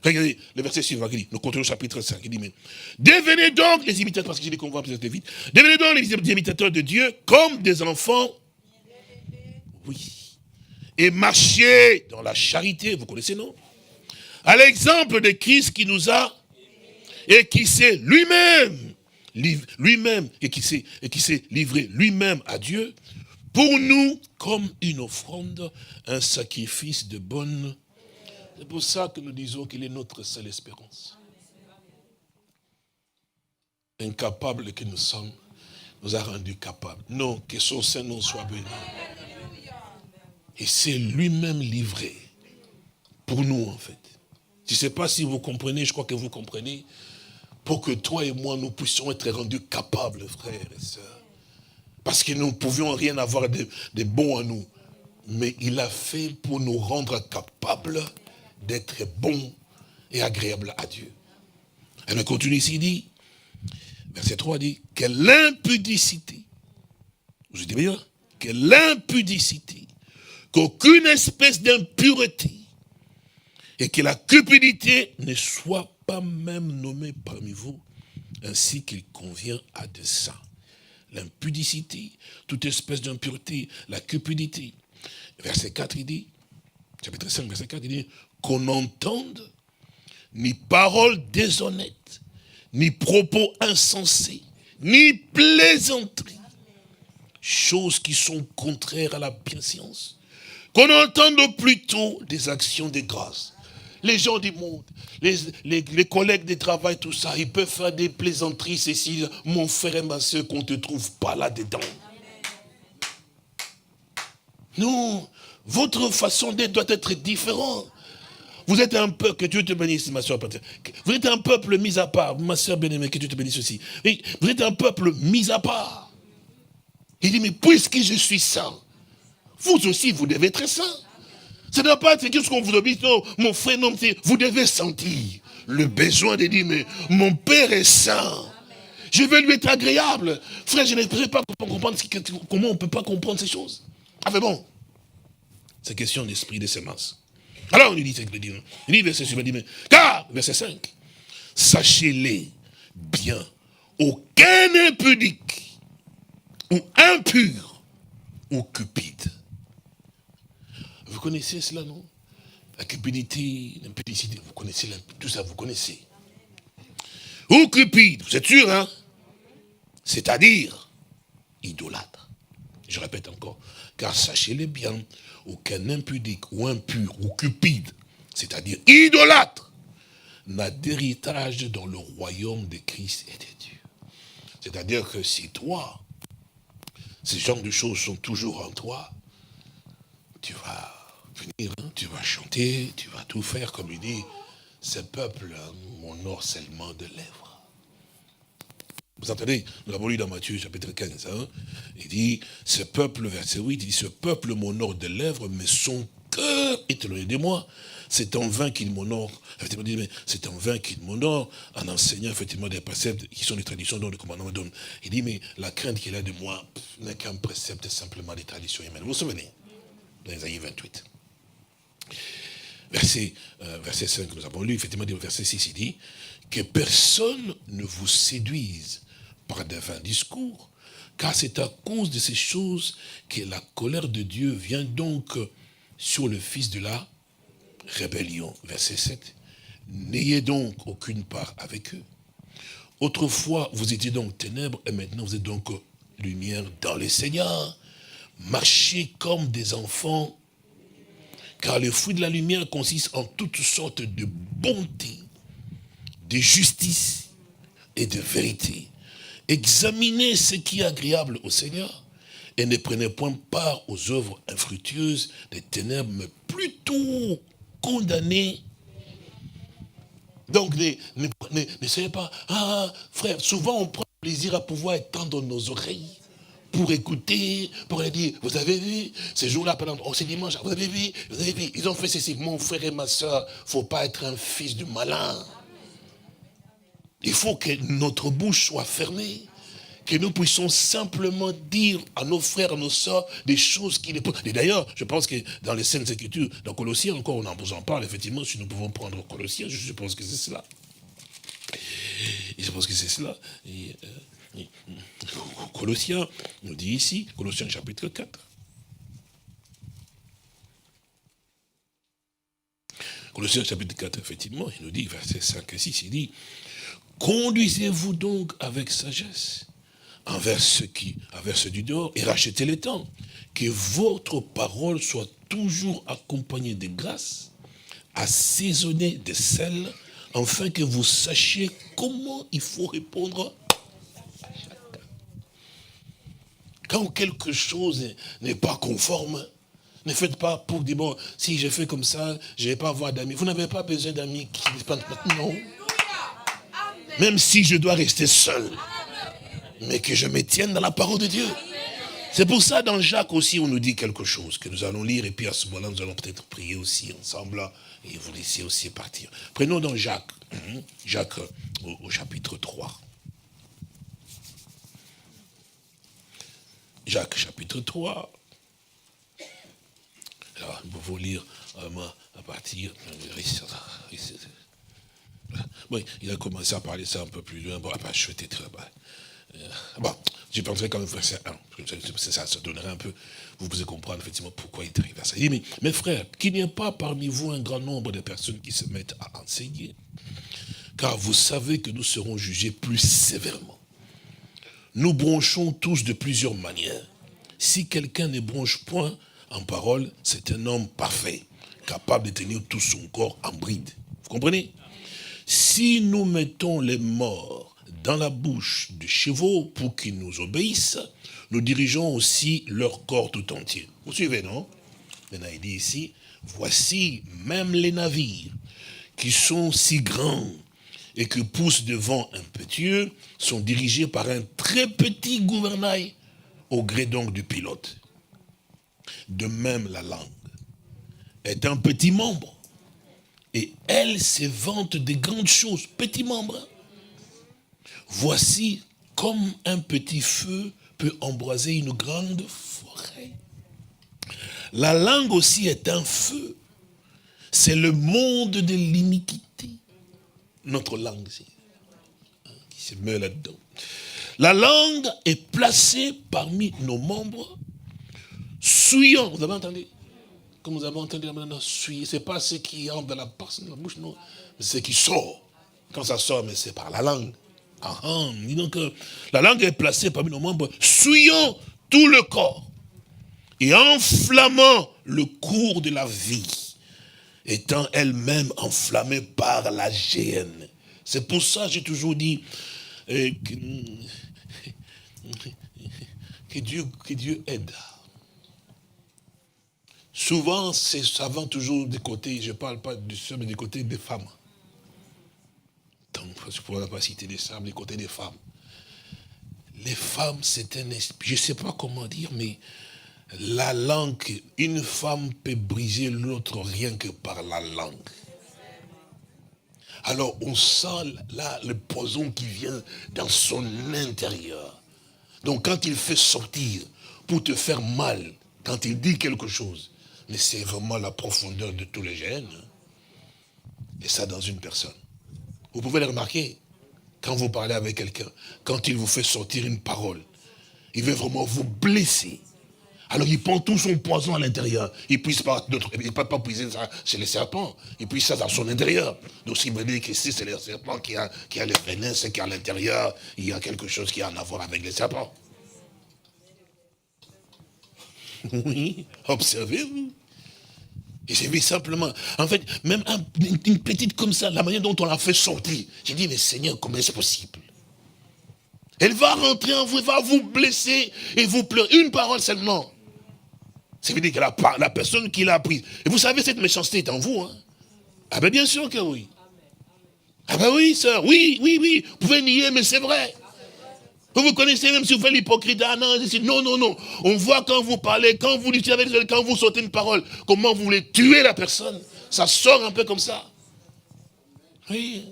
Regardez le verset suivant qui dit, nous continuons au chapitre 5, il dit, mais devenez donc les imitateurs, parce que j'ai dit qu'on va peut-être vite, devenez donc les imitateurs de Dieu comme des enfants, oui, et marchez dans la charité, vous connaissez, non? À l'exemple de Christ qui nous a, et qui s'est lui-même, et qui s'est livré lui-même à Dieu, pour nous, comme une offrande, un sacrifice de bonne. C'est pour ça que nous disons qu'il est notre seule espérance. Incapable que nous sommes, nous a rendus capables. Non, que son Saint-Nom soit béni. Et c'est lui-même livré pour nous, en fait. Je ne sais pas si vous comprenez, je crois que vous comprenez, pour que toi et moi, nous puissions être rendus capables, frères et sœurs. Parce que nous ne pouvions rien avoir de bon en nous. Mais il a fait pour nous rendre capables d'être bons et agréables à Dieu. Et on continue ici, il dit, verset 3 dit, que l'impudicité, vous dites bien, que l'impudicité, qu'aucune espèce d'impureté, et que la cupidité ne soit pas même nommée parmi vous, ainsi qu'il convient à de ça. L'impudicité, toute espèce d'impureté, la cupidité. Verset 4, il dit, chapitre 5, verset 4, il dit, qu'on n'entende ni paroles déshonnêtes, ni propos insensés, ni plaisanteries, choses qui sont contraires à la bienséance, qu'on entende plutôt des actions de grâce. Les gens du monde, les collègues de travail, tout ça, ils peuvent faire des plaisanteries, ceci, mon frère et ma soeur, qu'on ne te trouve pas là-dedans. Non, votre façon d'être doit être différente. Vous êtes un peuple, que Dieu te bénisse, ma soeur. Vous êtes un peuple mis à part, ma soeur bien-aimée, que Dieu te bénisse aussi. Et vous êtes un peuple mis à part. Il dit, mais puisque je suis saint, vous aussi, vous devez être saint. Ça ne doit pas être quelque chose qu'on vous oblige, non, mon frère, non, vous devez sentir le besoin de dire, mais mon Père est saint. Je veux lui être agréable. Frère, je ne peux pas comprendre comment on ne peut pas comprendre ces choses. Ah mais bon, c'est question d'esprit de sémence. Alors, il dit, verset suivant, il dit, car, verset 5, sachez-les bien, aucun impudique, ou impur, ou cupide. Vous connaissez cela, non? La cupidité, l'impudicité, vous connaissez tout ça, vous connaissez. Ou cupide, vous êtes sûr, hein? C'est-à-dire, idolâtre. Je répète encore, car sachez-le bien, aucun impudique ou impur ou cupide, c'est-à-dire idolâtre, n'a d'héritage dans le royaume de Christ et de Dieu. C'est-à-dire que si toi, ces genres de choses sont toujours en toi, tu vas venir, hein, tu vas chanter, tu vas tout faire, comme il dit, ce peuple m'honore seulement de lèvres. Vous entendez, nous l'avons lu dans Matthieu chapitre 15, hein, il dit, ce peuple, verset 8, il dit, ce peuple m'honore de lèvres, mais son cœur est éloigné de moi. C'est en vain qu'il m'honore, c'est en vain qu'il m'honore, en enseignant effectivement des préceptes qui sont des traditions dont le commandement donne. Il dit, mais la crainte qu'il a de moi n'est qu'un précepte simplement des traditions humaines. Vous vous souvenez, dans Isaïe 28. Verset 5, nous avons lu, effectivement, au verset 6, il dit, que personne ne vous séduise par de vains discours, car c'est à cause de ces choses que la colère de Dieu vient donc sur le fils de la rébellion. Verset 7. N'ayez donc aucune part avec eux. Autrefois, vous étiez donc ténèbres, et maintenant vous êtes donc lumière dans le Seigneur. Marchez comme des enfants, car le fruit de la lumière consiste en toutes sortes de bonté, de justice et de vérité. Examinez ce qui est agréable au Seigneur et ne prenez point part aux œuvres infructueuses des ténèbres, mais plutôt condamnez. Donc, ne soyez pas, frère, souvent on prend plaisir à pouvoir étendre nos oreilles pour écouter, pour aller dire, vous avez vu, ces jours-là, pendant ce dimanche, vous avez vu, ils ont fait ceci. Mon frère et ma soeur, il ne faut pas être un fils du malin. Il faut que notre bouche soit fermée, que nous puissions simplement dire à nos frères, à nos soeurs, des choses qui les... Et d'ailleurs, je pense que dans les Saintes Écritures, dans Colossiens, encore on en parle, effectivement, si nous pouvons prendre Colossiens, je suppose que c'est cela. Et je pense que c'est cela. Colossiens nous dit ici, Colossiens chapitre 4. Colossiens chapitre 4, effectivement, il nous dit, versets 5 et 6, il dit, conduisez-vous donc avec sagesse envers ceux du dehors et rachetez les temps. Que votre parole soit toujours accompagnée de grâce, assaisonnée de sel, afin que vous sachiez comment il faut répondre à chacun. Quand quelque chose n'est pas conforme, ne faites pas pour dire, bon, si je fais comme ça, je ne vais pas avoir d'amis. Vous n'avez pas besoin d'amis qui ne disent pas, non. Même si je dois rester seul, mais que je me tienne dans la parole de Dieu. C'est pour ça, dans Jacques aussi, on nous dit quelque chose que nous allons lire, et puis à ce moment-là, nous allons peut-être prier aussi ensemble, et vous laisser aussi partir. Prenons dans Jacques, Jacques au chapitre 3. Jacques, chapitre 3. Alors, nous pouvons lire à partir... Bon, il a commencé à parler ça un peu plus loin. Bon, je vais être... Bon, je penserai quand même verset 1. Ça donnerait un peu... Vous pouvez comprendre effectivement pourquoi il est arrivé à ça. Il dit, mais mes frères, qu'il n'y ait pas parmi vous un grand nombre de personnes qui se mettent à enseigner. Car vous savez que nous serons jugés plus sévèrement. Nous bronchons tous de plusieurs manières. Si quelqu'un ne bronche point en parole, c'est un homme parfait, capable de tenir tout son corps en bride. Vous comprenez? Si nous mettons les morts dans la bouche des chevaux pour qu'ils nous obéissent, nous dirigeons aussi leur corps tout entier. Vous suivez, non? Maintenant, il dit ici, Voici même les navires qui sont si grands et que poussent de vent impétueux sont dirigés par un très petit gouvernail au gré donc du pilote. De même la langue est un petit membre et elle s'évente des grandes choses, petit membre. Voici comme un petit feu peut embraser une grande forêt. La langue aussi est un feu. C'est le monde de l'iniquité. Notre langue, qui se met là-dedans. La langue est placée parmi nos membres, souillant. Vous avez entendu? Comme vous avez entendu maintenant, souiller. Ce n'est pas ce qui entre dans la bouche, non. C'est ce qui sort. Quand ça sort, mais c'est par la langue. Dis donc, la langue est placée parmi nos membres, souillant tout le corps et enflammant le cours de la vie, étant elle-même enflammée par la géhenne. C'est pour ça que j'ai toujours dit que Dieu aide. Souvent, ça va toujours du côté, je ne parle pas du seul, mais du côté des femmes. Donc, je ne pourrais pas citer des femmes, du côté des femmes. Les femmes, c'est un esprit, je ne sais pas comment dire, mais la langue, une femme peut briser l'autre rien que par la langue. Alors, on sent là le poison qui vient dans son intérieur. Donc, quand il fait sortir pour te faire mal, quand il dit quelque chose, mais c'est vraiment la profondeur de tous les gènes. Et ça dans une personne. Vous pouvez le remarquer, quand vous parlez avec quelqu'un, quand il vous fait sortir une parole, il veut vraiment vous blesser. Alors il prend tout son poison à l'intérieur. Il ne peut pas puiser ça chez les serpents. Il puise ça dans son intérieur. Donc s'il veut dire que si c'est le serpent qui a le venin, c'est qu'à l'intérieur, il y a quelque chose qui a à voir avec les serpents. Oui, observez-vous. Et j'ai vu simplement, en fait, même une petite comme ça, la manière dont on l'a fait sortir. J'ai dit, mais Seigneur, comment c'est possible? Elle va rentrer en vous, elle va vous blesser et vous pleurer. Une parole seulement. Ça veut dire que la personne qui l'a prise. Et vous savez, cette méchanceté est en vous. Hein? Ah ben bien sûr que oui. Ah ben oui, sœur, oui. Vous pouvez nier, mais c'est vrai. Vous connaissez même si vous faites l'hypocrite. Ah non. On voit quand vous parlez, quand vous sautez une parole, comment vous voulez tuer la personne. Ça sort un peu comme ça. Oui.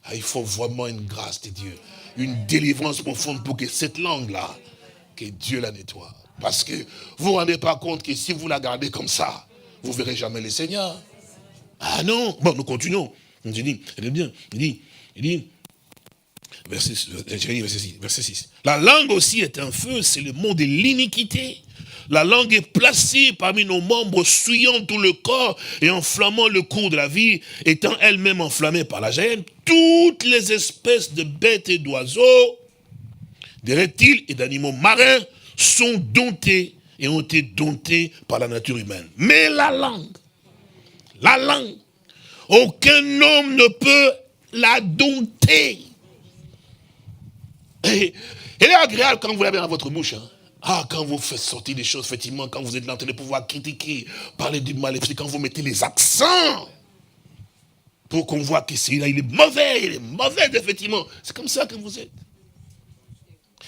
Ah, il faut vraiment une grâce de Dieu. Une délivrance profonde pour que cette langue-là, que Dieu la nettoie. Parce que vous ne vous rendez pas compte que si vous la gardez comme ça, vous ne verrez jamais le Seigneur. Ah non. Bon, nous continuons. Il dit, verset 6. La langue aussi est un feu, c'est le mot de l'iniquité. La langue est placée parmi nos membres, souillant tout le corps et enflammant le cours de la vie, étant elle-même enflammée par la géhenne. Toutes les espèces de bêtes et d'oiseaux, des reptiles et d'animaux marins sont domptés et ont été domptés par la nature humaine. Mais la langue, aucun homme ne peut la dompter. Et elle est agréable quand vous l'avez dans votre bouche. Hein. Ah, quand vous faites sortir des choses, effectivement, quand vous êtes dans le pouvoir critiquer, parler du mal, quand vous mettez les accents, pour qu'on voit que celui-là, il est mauvais, effectivement. C'est comme ça que vous êtes.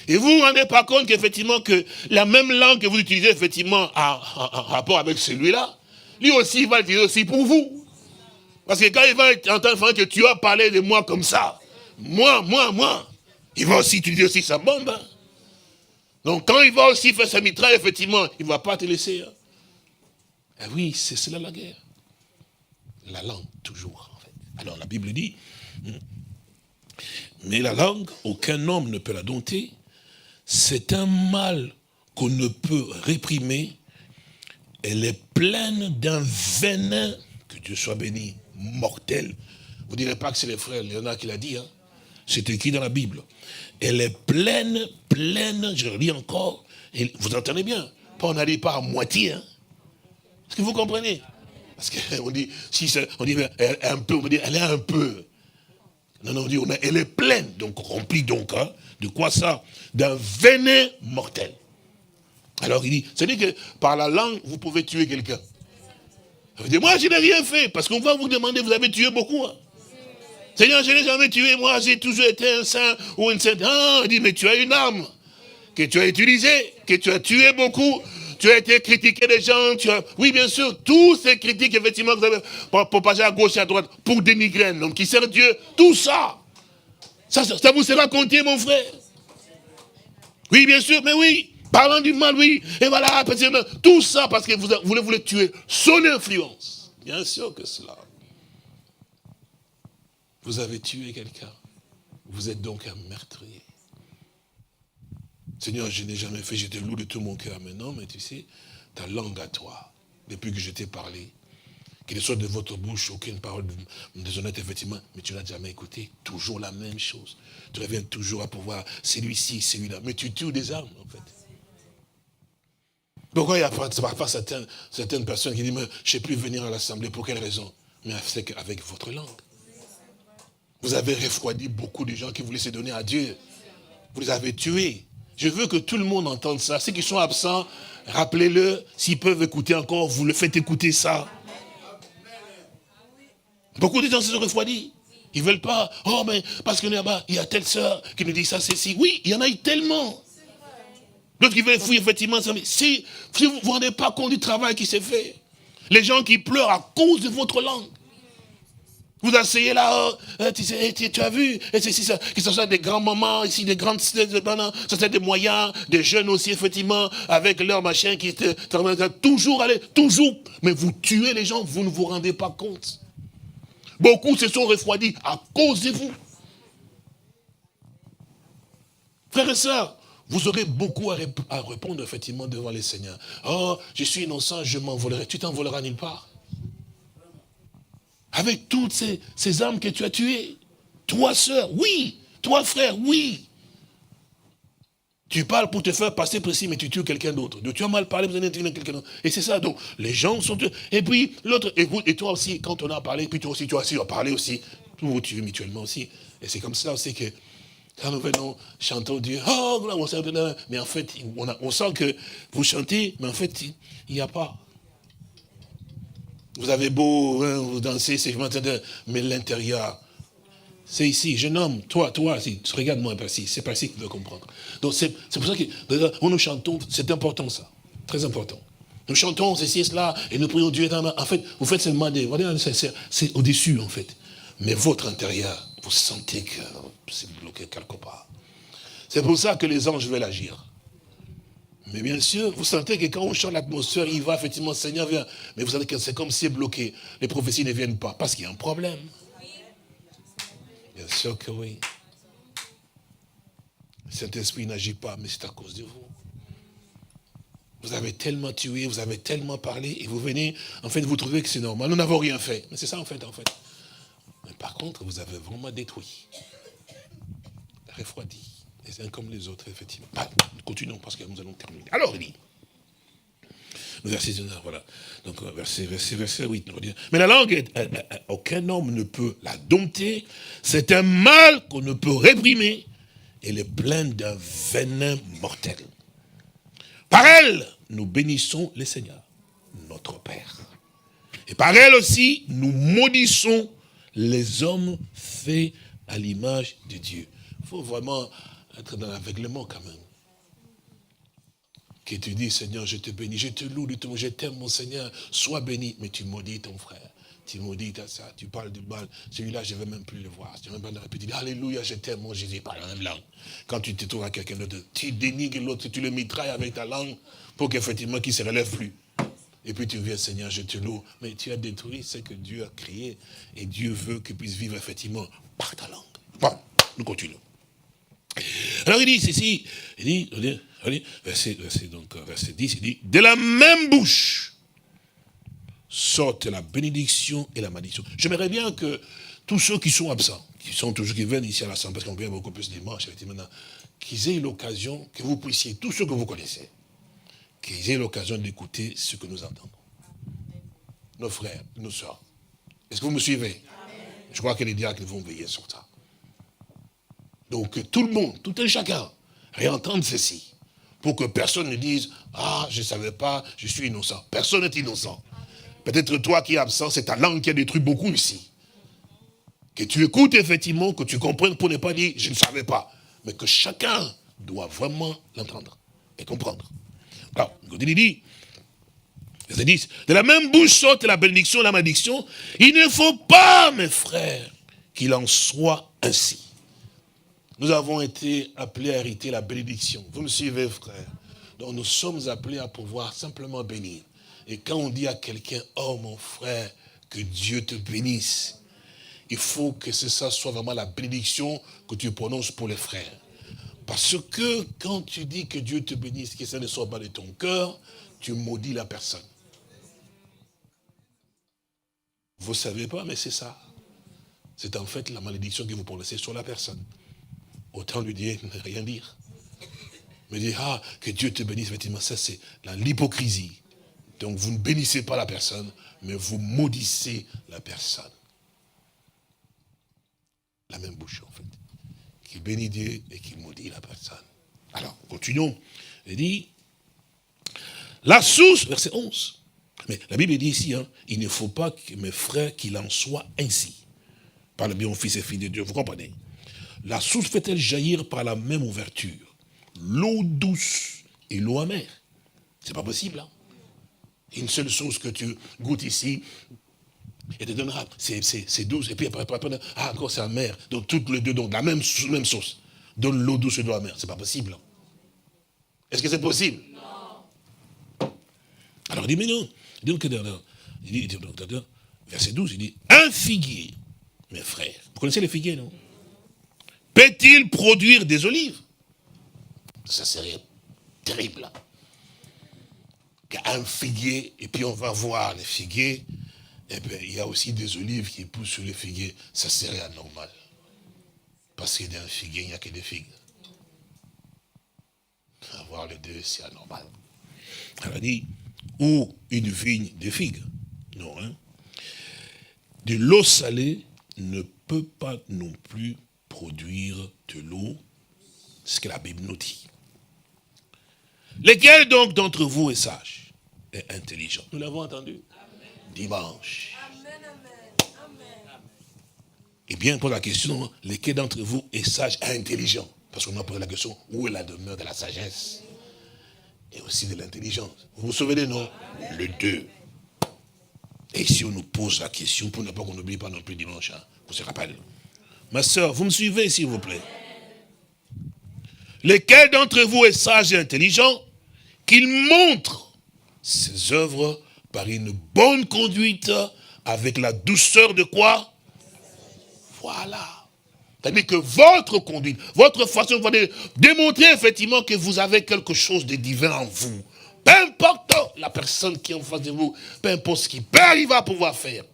Et vous ne vous rendez pas compte qu'effectivement, que la même langue que vous utilisez, effectivement, en rapport avec celui-là, lui aussi, il va l'utiliser aussi pour vous. Parce que quand il va entendre que tu as parlé de moi comme ça, moi, il va aussi utiliser aussi sa bombe. Hein. Donc quand il va aussi faire sa mitraille, effectivement, il ne va pas te laisser. Hein. Et oui, c'est cela la guerre. La langue, toujours, en fait. Alors la Bible dit, mais la langue, aucun homme ne peut la dompter. C'est un mal qu'on ne peut réprimer. Elle est pleine d'un venin, que Dieu soit béni, mortel. Vous ne direz pas que c'est les frères Léonard qui l'a dit, hein. C'est écrit dans la Bible. Elle est pleine, je le lis encore, et vous entendez bien, on n'arrive pas à moitié. Hein. Est-ce que vous comprenez? Parce qu'on dit, on dit elle est un peu, on dit elle est un peu. Non, on dit elle est pleine, donc remplie donc, hein, de quoi ça? D'un venin mortel. Alors il dit, c'est-à-dire que par la langue, vous pouvez tuer quelqu'un. Vous dites, moi je n'ai rien fait, parce qu'on va vous demander, vous avez tué beaucoup. Hein. Seigneur, je n'ai jamais tué, moi j'ai toujours été un saint ou une sainte. Ah, il dit, mais tu as une arme que tu as utilisée, que tu as tué beaucoup. Tu as été critiqué des gens, oui bien sûr, tous ces critiques effectivement que vous avez propagées à gauche et à droite pour dénigrer un homme qui sert Dieu, tout ça, ça vous sera compté mon frère. Oui bien sûr, mais oui, parlant du mal, oui, et voilà, tout ça parce que vous voulez tuer son influence. Bien sûr que cela. Vous avez tué quelqu'un, vous êtes donc un meurtrier. Seigneur, je n'ai jamais fait, je te loue de tout mon cœur maintenant, mais tu sais, ta langue à toi, depuis que je t'ai parlé, qu'il ne soit de votre bouche aucune parole déshonnête, effectivement, mais tu n'as jamais écouté, toujours la même chose. Tu reviens toujours à pouvoir, celui-ci, celui-là, mais tu tues des armes, en fait. Pourquoi il y a parfois certaines personnes qui disent, mais je ne sais plus venir à l'assemblée, pour quelle raison? Mais c'est qu'avec votre langue. Vous avez refroidi beaucoup de gens qui voulaient se donner à Dieu. Vous les avez tués. Je veux que tout le monde entende ça. Ceux qui sont absents, rappelez-le, s'ils peuvent écouter encore, vous le faites écouter ça. Beaucoup de gens se sont refroidis. Ils ne veulent pas. Oh, mais parce que là-bas, il y a telle sœur qui nous dit ça, c'est si. Oui, il y en a eu tellement. D'autres qui veulent fouiller, effectivement. Ça, mais si vous ne vous rendez pas compte du travail qui s'est fait, les gens qui pleurent à cause de votre langue. Vous asseyez là, tu as vu, et c'est ça, que ce soit des grands-mamans, ici, des grandes, ça c'est des moyens, des jeunes aussi, effectivement, avec leur machin qui toujours aller, toujours. Mais vous tuez les gens, vous ne vous rendez pas compte. Beaucoup se sont refroidis à cause de vous. Frères et sœurs, vous aurez beaucoup à répondre, effectivement, devant les seigneurs. Oh, je suis innocent, je m'envolerai. Tu t'envoleras nulle part. Avec toutes ces âmes que tu as tuées. Toi, sœur, oui. Toi, frère, oui. Tu parles pour te faire passer précis, mais tu tues quelqu'un d'autre. Donc, tu as mal parlé, vous allez tuer quelqu'un d'autre. Et c'est ça, donc, les gens sont tués. Et puis, l'autre, et toi aussi, quand on a parlé, puis toi aussi, tu as parlé aussi. Vous vous tuez mutuellement aussi. Et c'est comme ça aussi que, quand nous venons, chantons Dieu, oh, là, on sait, mais en fait, on sent que vous chantez, mais en fait, il n'y a pas. Vous avez beau, hein, vous dansez, mais l'intérieur, c'est ici, jeune homme, toi, regarde-moi un peu ici, c'est pas ici que tu dois comprendre. Donc c'est pour ça que nous chantons, c'est important ça, très important. Nous chantons ceci et cela, et nous prions Dieu. En fait, vous faites seulement c'est au-dessus en fait. Mais votre intérieur, vous sentez que c'est bloqué quelque part. C'est pour ça que les anges veulent agir. Mais bien sûr, vous sentez que quand on chante l'atmosphère, il va effectivement, Seigneur vient. Mais vous savez que c'est comme si c'est bloqué. Les prophéties ne viennent pas, parce qu'il y a un problème. Bien sûr que oui. Le Saint-Esprit n'agit pas, mais c'est à cause de vous. Vous avez tellement tué, vous avez tellement parlé, et vous venez, en fait, vous trouvez que c'est normal. Nous n'avons rien fait. Mais c'est ça, en fait. Mais par contre, vous avez vraiment détruit. Refroidi. Les uns comme les autres, effectivement. Continuons, parce que nous allons terminer. Alors, il dit, verset 19, voilà. Donc, verset 8. Mais la langue, aucun homme ne peut la dompter. C'est un mal qu'on ne peut réprimer. Elle est pleine d'un venin mortel. Par elle, nous bénissons le Seigneur, notre Père. Et par elle aussi, nous maudissons les hommes faits à l'image de Dieu. Il faut vraiment être dans l'aveuglement quand même. Que tu dis, Seigneur, je te bénis, je te loue, je t'aime, mon Seigneur, sois béni. Mais tu maudis ton frère, tu maudis ça, tu parles du mal. Celui-là, je ne vais même plus le voir. Tu ne vais même pas le répéter. Alléluia, je t'aime, mon Jésus, par la même langue. Quand tu te trouves à quelqu'un d'autre, tu dénigres l'autre, tu le mitrailles avec ta langue pour qu'effectivement, qu'il ne se relève plus. Et puis tu viens, Seigneur, je te loue. Mais tu as détruit ce que Dieu a créé. Et Dieu veut qu'il puisse vivre effectivement par ta langue. Bon, nous continuons. Alors il dit ceci, il dit, verset 10, il dit, de la même bouche sortent la bénédiction et la malédiction. J'aimerais bien que tous ceux qui sont absents, qui viennent ici à l'assemblée, parce qu'on vient beaucoup plus dimanche, effectivement, qu'ils aient l'occasion, que vous puissiez, tous ceux que vous connaissez, qu'ils aient l'occasion d'écouter ce que nous entendons. Nos frères, nos soeurs. Est-ce que vous me suivez? Je crois que les diacres vont veiller sur ça. Donc que tout le monde, tout un chacun, réentende ceci. Pour que personne ne dise, ah, je ne savais pas, je suis innocent. Personne n'est innocent. Peut-être toi qui es absent, c'est ta langue qui a détruit beaucoup ici. Que tu écoutes effectivement, que tu comprennes pour ne pas dire, je ne savais pas. Mais que chacun doit vraiment l'entendre et comprendre. Alors, il dit, verset 10, de la même bouche sortent la bénédiction et la malédiction. Il ne faut pas, mes frères, qu'il en soit ainsi. Nous avons été appelés à hériter la bénédiction. Vous me suivez, frère? Donc nous sommes appelés à pouvoir simplement bénir. Et quand on dit à quelqu'un, oh mon frère, que Dieu te bénisse, il faut que ça soit vraiment la bénédiction que tu prononces pour les frères. Parce que quand tu dis que Dieu te bénisse, que ça ne soit pas de ton cœur, tu maudis la personne. Vous ne savez pas, mais c'est ça. C'est en fait la malédiction que vous prononcez sur la personne. Autant lui dire, ne rien dire. Mais dire, ah, que Dieu te bénisse, effectivement, ça c'est l'hypocrisie. Donc vous ne bénissez pas la personne, mais vous maudissez la personne. La même bouche, en fait. Qui bénit Dieu et qui maudit la personne. Alors, continuons. Il dit, la source, verset 11. Mais la Bible dit ici, hein, il ne faut pas, que mes frères, qu'il en soit ainsi. Par le bien au Fils et Fille de Dieu, vous comprenez? La source fait-elle jaillir par la même ouverture l'eau douce et l'eau amère? C'est pas possible, hein? Une seule source que tu goûtes ici, et te donnera, c'est douce, et puis après, ah, encore c'est amer. Donc toutes les deux, donc la même source, donne l'eau douce et l'eau amère. C'est pas possible, hein? Est-ce que c'est possible? Non. Alors il dit, mais non. Il dit, verset 12, il dit, un figuier, mes frères, vous connaissez les figuiers, non? Peut-il produire des olives? Ça serait terrible. Un figuier, et puis on va voir les figuiers, et bien il y a aussi des olives qui poussent sur les figuiers. Ça serait anormal. Parce que dans un figuier, il n'y a que des figues. Avoir les deux, c'est anormal. Alors il dit, ou une vigne de figues. Non, hein. De l'eau salée ne peut pas non plus produire de l'eau, c'est ce que la Bible nous dit. Lequel donc d'entre vous est sage et intelligent? Nous l'avons entendu. Amen. Dimanche. Amen, amen. Eh bien, pour la question, lequel d'entre vous est sage et intelligent? Parce qu'on a posé la question, où est la demeure de la sagesse et aussi de l'intelligence? Vous vous souvenez, non? Les deux. Et si on nous pose la question, pour ne pas qu'on n'oublie pas non plus dimanche, hein, qu'on se rappelle. Ma soeur, vous me suivez, s'il vous plaît? Lequel d'entre vous est sage et intelligent, qu'il montre ses œuvres par une bonne conduite, avec la douceur de quoi? Voilà. C'est-à-dire que votre conduite, votre façon de démontrer effectivement que vous avez quelque chose de divin en vous. Peu importe la personne qui est en face de vous, peu importe ce qu'il peut arriver à pouvoir faire,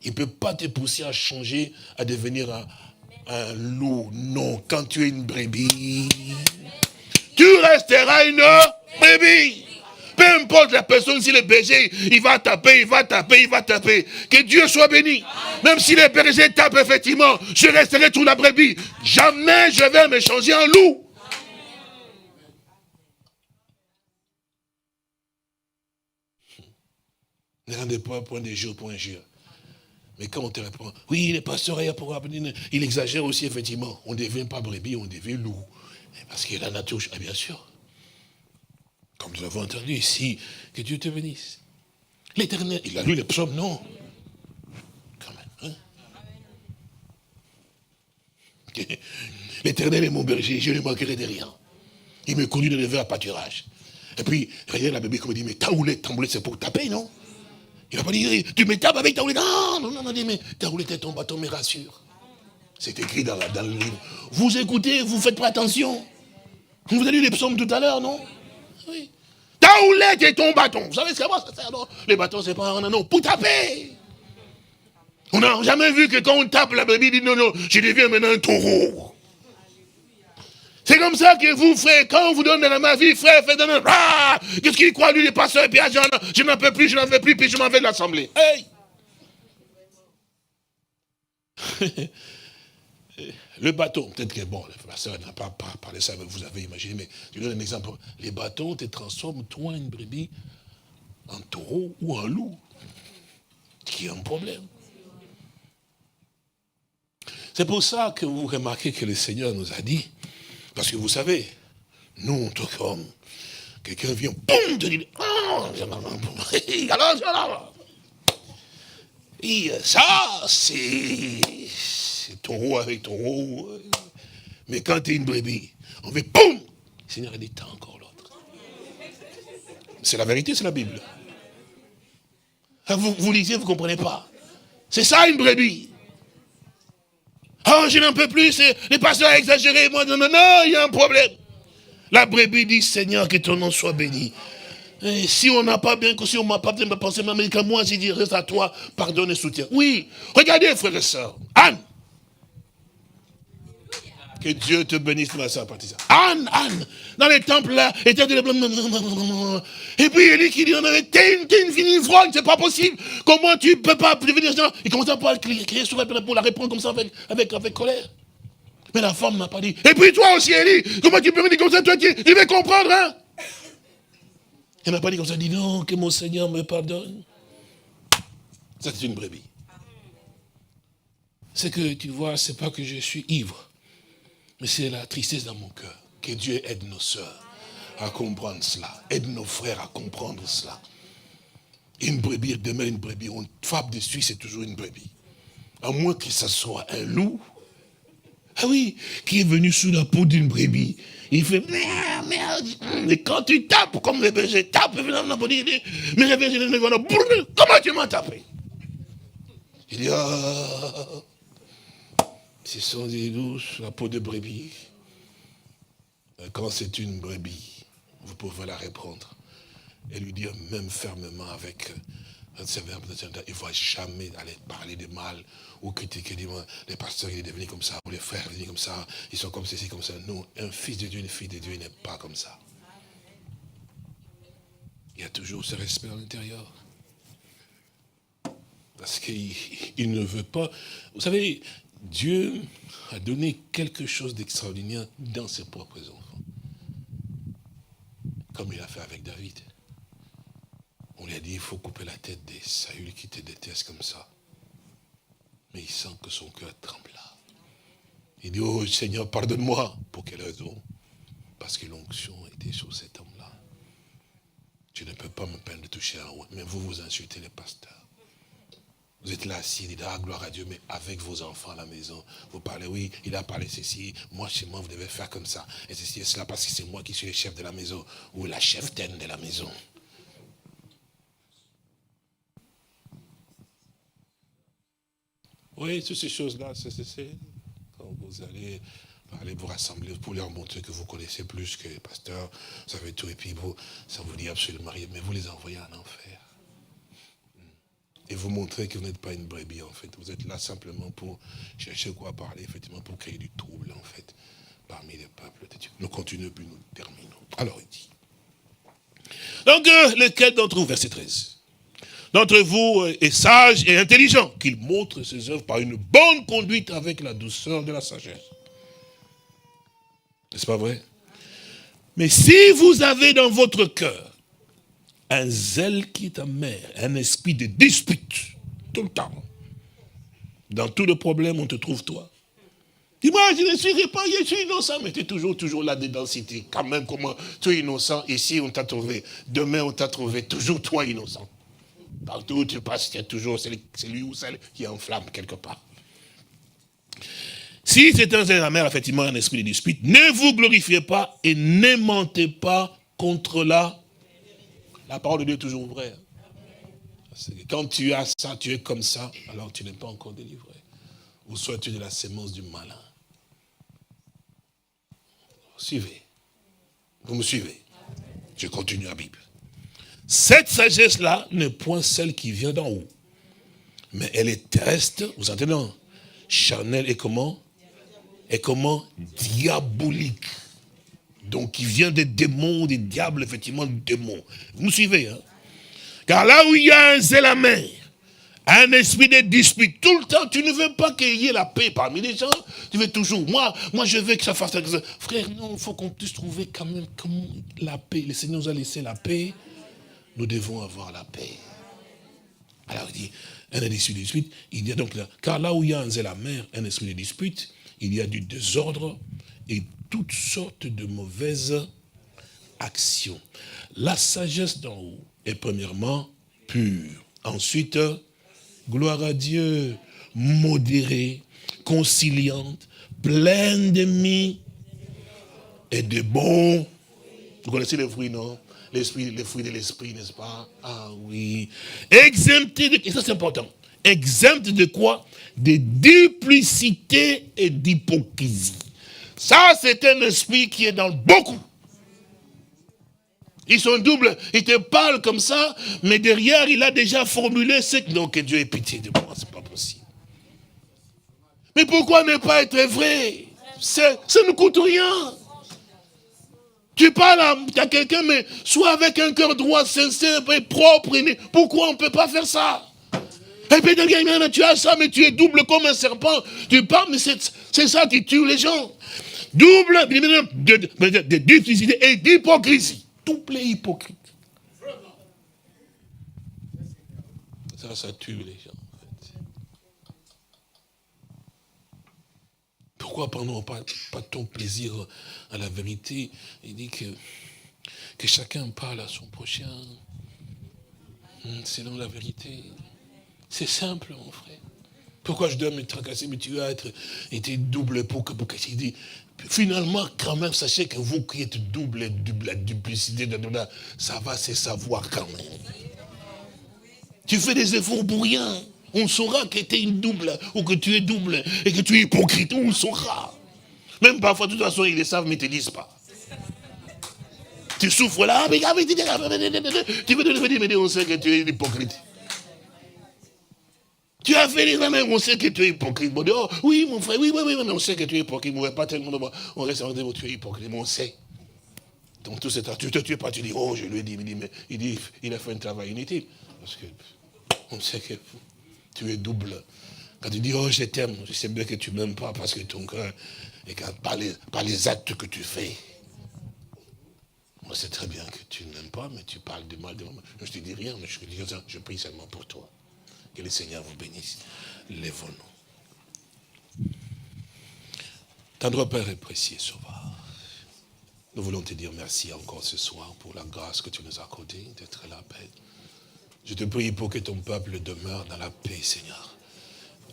il ne peut pas te pousser à changer, à devenir un loup. Non, quand tu es une brebis, tu resteras une brebis. Peu importe la personne, si le berger, il va taper, il va taper, il va taper. Que Dieu soit béni. Même si le berger tape, effectivement, je resterai tout la brebis. Jamais je vais me changer en loup. Ne rendez pas point de jour pour injure. Mais quand on te répond, oui, le pasteur il exagère aussi, effectivement. On ne devient pas brebis, on devient loup. Parce que la nature, bien sûr. Comme nous l'avons entendu ici, que Dieu te bénisse. L'Éternel, il a lu les psaumes, non? Quand même, hein? L'Éternel est mon berger, je ne manquerai de rien. Il me conduit de lever à pâturage. Et puis, regardez la bébé comme il dit, mais taoulette, c'est pour taper, non? Il n'a pas dit, tu me tapes avec taoulette. Non, mais taoulette est ton bâton, me rassure. C'est écrit dans le livre. Vous écoutez, vous ne faites pas attention. Vous avez lu les psaumes tout à l'heure, non? Oui. Taoulette est ton bâton. Vous savez ce que ça sert, non? Les bâtons, c'est pas un non, pour taper. On n'a jamais vu que quand on tape, la brebis dit non, je deviens maintenant un taureau. C'est comme ça que vous, frère, quand on vous donne dans ma vie, frère, faites un ah, qu'est-ce qu'il croit, lui, les pasteurs, et puis ah, je n'en peux plus, puis je m'en vais de l'assemblée. Hey! Le bâton, peut-être que, bon, le pasteur n'a pas parlé ça, vous avez imaginé, mais je donne un exemple. Les bâtons te transforment, toi, une brebis, en taureau ou en loup. qu'il y a un problème. C'est pour ça que vous remarquez que le Seigneur nous a dit, parce que vous savez, nous, tout comme, quelqu'un vient, boum, te dit, alors, et ça, c'est taureau avec taureau. Mais quand tu es une brebis, on fait, boum, le Seigneur a dit, t'as encore l'autre. C'est la vérité, c'est la Bible. Vous lisez, vous ne comprenez pas. C'est ça une brebis. Oh, je n'en peux plus, les pasteurs ont exagéré. Moi, non, il y a un problème. La brebis dit, Seigneur, que ton nom soit béni. Et si on n'a pas bien, si on ne m'a pas bien pensé, mais que moi, j'ai dit, reste à toi, pardonne et soutien. Oui, regardez, frères et sœurs. Anne. Que Dieu te bénisse, ma soeur, Anne, dans les temples là, était de et puis Élie qui dit, t'es une fille ivrogne, c'est pas possible. Comment tu peux pas devenir genre. Il commence à pouvoir crier sur elle pour la répondre comme ça avec colère. Mais la femme n'a pas dit, et puis toi aussi Élie, comment tu peux me dire comme ça, toi tu veux comprendre, hein? Elle n'a pas dit comme ça, dit non, que mon Seigneur me pardonne. Ça c'est une brebis. C'est que tu vois, c'est pas que je suis ivre. Mais c'est la tristesse dans mon cœur. Que Dieu aide nos sœurs à comprendre cela. Aide nos frères à comprendre cela. Une brebis demeure une brebis. On frappe dessus, c'est toujours une brebis. À moins que ce soit un loup. Ah oui, qui est venu sous la peau d'une brebis. Il fait merde. Et quand tu tapes, comme les bergers tapent, mais les bergers comment tu m'as tapé? Il dit ce sont des douces, la peau de brebis. Quand c'est une brebis, vous pouvez la reprendre et lui dire même fermement avec un sévère, il ne faut jamais aller parler de mal ou critiquer les pasteurs, ils sont devenus comme ça, ou les frères, ils sont devenus comme ça, ils sont comme ceci, comme ça. Non, un fils de Dieu, une fille de Dieu n'est pas comme ça. Il y a toujours ce respect à l'intérieur. Parce qu'il ne veut pas... Vous savez, Dieu a donné quelque chose d'extraordinaire dans ses propres enfants. Comme il a fait avec David. On lui a dit, il faut couper la tête des Saül qui te détestent comme ça. Mais il sent que son cœur tremble là. Il dit, oh Seigneur, pardonne-moi. Pour quelle raison? Parce que l'onction était sur cet homme-là. Je ne peux pas me peine de toucher un roi. Mais vous insultez les pasteurs. Vous êtes là assis, il dit, ah, gloire à Dieu, mais avec vos enfants à la maison, vous parlez, oui, il a parlé ceci, moi, chez moi, vous devez faire comme ça, et ceci et cela, parce que c'est moi qui suis le chef de la maison, ou la cheftaine de la maison. Oui, toutes ces choses-là, c'est quand vous allez parler, vous rassembler, pour leur montrer que vous connaissez plus que les pasteurs, vous savez tout, et puis vous, ça vous dit absolument rien, mais vous les envoyez en enfer. Et vous montrez que vous n'êtes pas une brebis, en fait. Vous êtes là simplement pour chercher quoi parler, effectivement, pour créer du trouble, en fait, parmi les peuples de Dieu. Nous continuons, puis nous terminons. Alors, il dit. Donc, lequel d'entre vous, verset 13, d'entre vous est sage et intelligent, qu'il montre ses œuvres par une bonne conduite avec la douceur de la sagesse. N'est-ce pas vrai? Mais si vous avez dans votre cœur un zèle qui est amer, un esprit de dispute, tout le temps. Dans tous les problèmes, on te trouve toi. Dis-moi, je ne suis pas, je suis innocent, mais tu es toujours là-dedans, si tu es quand même comment, tu es innocent, ici on t'a trouvé, demain on t'a trouvé, toujours toi innocent. Partout où tu passes, il y a toujours celui ou celle qui enflamme quelque part. Si c'est un zèle amer, effectivement, un esprit de dispute, ne vous glorifiez pas et ne mentez pas contre la parole de Dieu est toujours vraie. Quand tu as ça, tu es comme ça, alors tu n'es pas encore délivré. Ou soit tu es de la sémence du malin. Suivez. Vous me suivez. Je continue la Bible. Cette sagesse-là n'est point celle qui vient d'en haut. Mais elle est terrestre, vous entendez, non? Charnelle et comment? Et comment? Diabolique. Donc, il vient des démons, des diables, effectivement, des démons. Vous me suivez, hein? Car là où il y a un zèle amer, un esprit de dispute, tout le temps, tu ne veux pas qu'il y ait la paix parmi les gens. Tu veux toujours, moi, je veux que ça fasse... Frère, non, il faut qu'on puisse trouver quand même la paix. Le Seigneur nous a laissé la paix. Nous devons avoir la paix. Alors, il dit, un esprit de dispute. Il y a donc là, car là où il y a un zèle amer, un esprit de dispute, il y a du désordre et toutes sortes de mauvaises actions. La sagesse d'en haut est premièrement pure. Ensuite, gloire à Dieu, modérée, conciliante, pleine de et de bons. Vous connaissez les fruits, non? Les fruits de l'esprit, n'est-ce pas? Ah oui. Exempté de, et ça c'est important, exempté de quoi? De duplicité et d'hypocrisie. Ça, c'est un esprit qui est dans beaucoup. Ils sont doubles, ils te parlent comme ça, mais derrière, il a déjà formulé ce que... Donc, que Dieu ait pitié de moi, c'est pas possible. Mais pourquoi ne pas être vrai? Ça ne coûte rien. Tu parles à quelqu'un, mais sois avec un cœur droit, sincère et propre. Pourquoi on ne peut pas faire ça? Et puis, tu as ça, mais tu es double comme un serpent. Tu parles, mais c'est ça qui tue les gens. Double de duplicité et d'hypocrisie. Double hypocrite. Ça tue les gens. En fait. Pourquoi prenons pas ton plaisir à la vérité? Il dit que chacun parle à son prochain selon la vérité. C'est simple, mon frère. Pourquoi je dois me tracasser? Mais tu as été double pour que il dit. Finalement, quand même, sachez que vous qui êtes double, la duplicité, ça va se savoir quand même. Tu fais des efforts pour rien. On saura que tu es une double, ou que tu es double, et que tu es hypocrite, on le saura. Même parfois, de toute façon, ils le savent, mais ils ne te disent pas. Tu souffres là, mais tu veux te dire, mais on sait que tu es hypocrite. Tu as fait les mêmes, on sait que tu es hypocrite. Bon, oh, oui, mon frère, oui, mais on sait que tu es hypocrite. On ne pas tellement, on reste en disant, tu es hypocrite, mais on sait. Donc tout ça, tu ne te tues pas, tu dis, oh, je lui ai dit, mais il a fait un travail inutile. Parce que on sait que tu es double. Quand tu dis, oh, je t'aime, je sais bien que tu ne m'aimes pas parce que ton cœur, et par les actes que tu fais. Moi, c'est très bien que tu ne m'aimes pas, mais tu parles de mal de moi. Je ne te dis rien, mais je prie seulement pour toi. Que le Seigneur vous bénisse. Lèvons-nous. Tendre Père et précieux Sauveur, nous voulons te dire merci encore ce soir pour la grâce que tu nous as accordée d'être là, Père. Je te prie pour que ton peuple demeure dans la paix, Seigneur.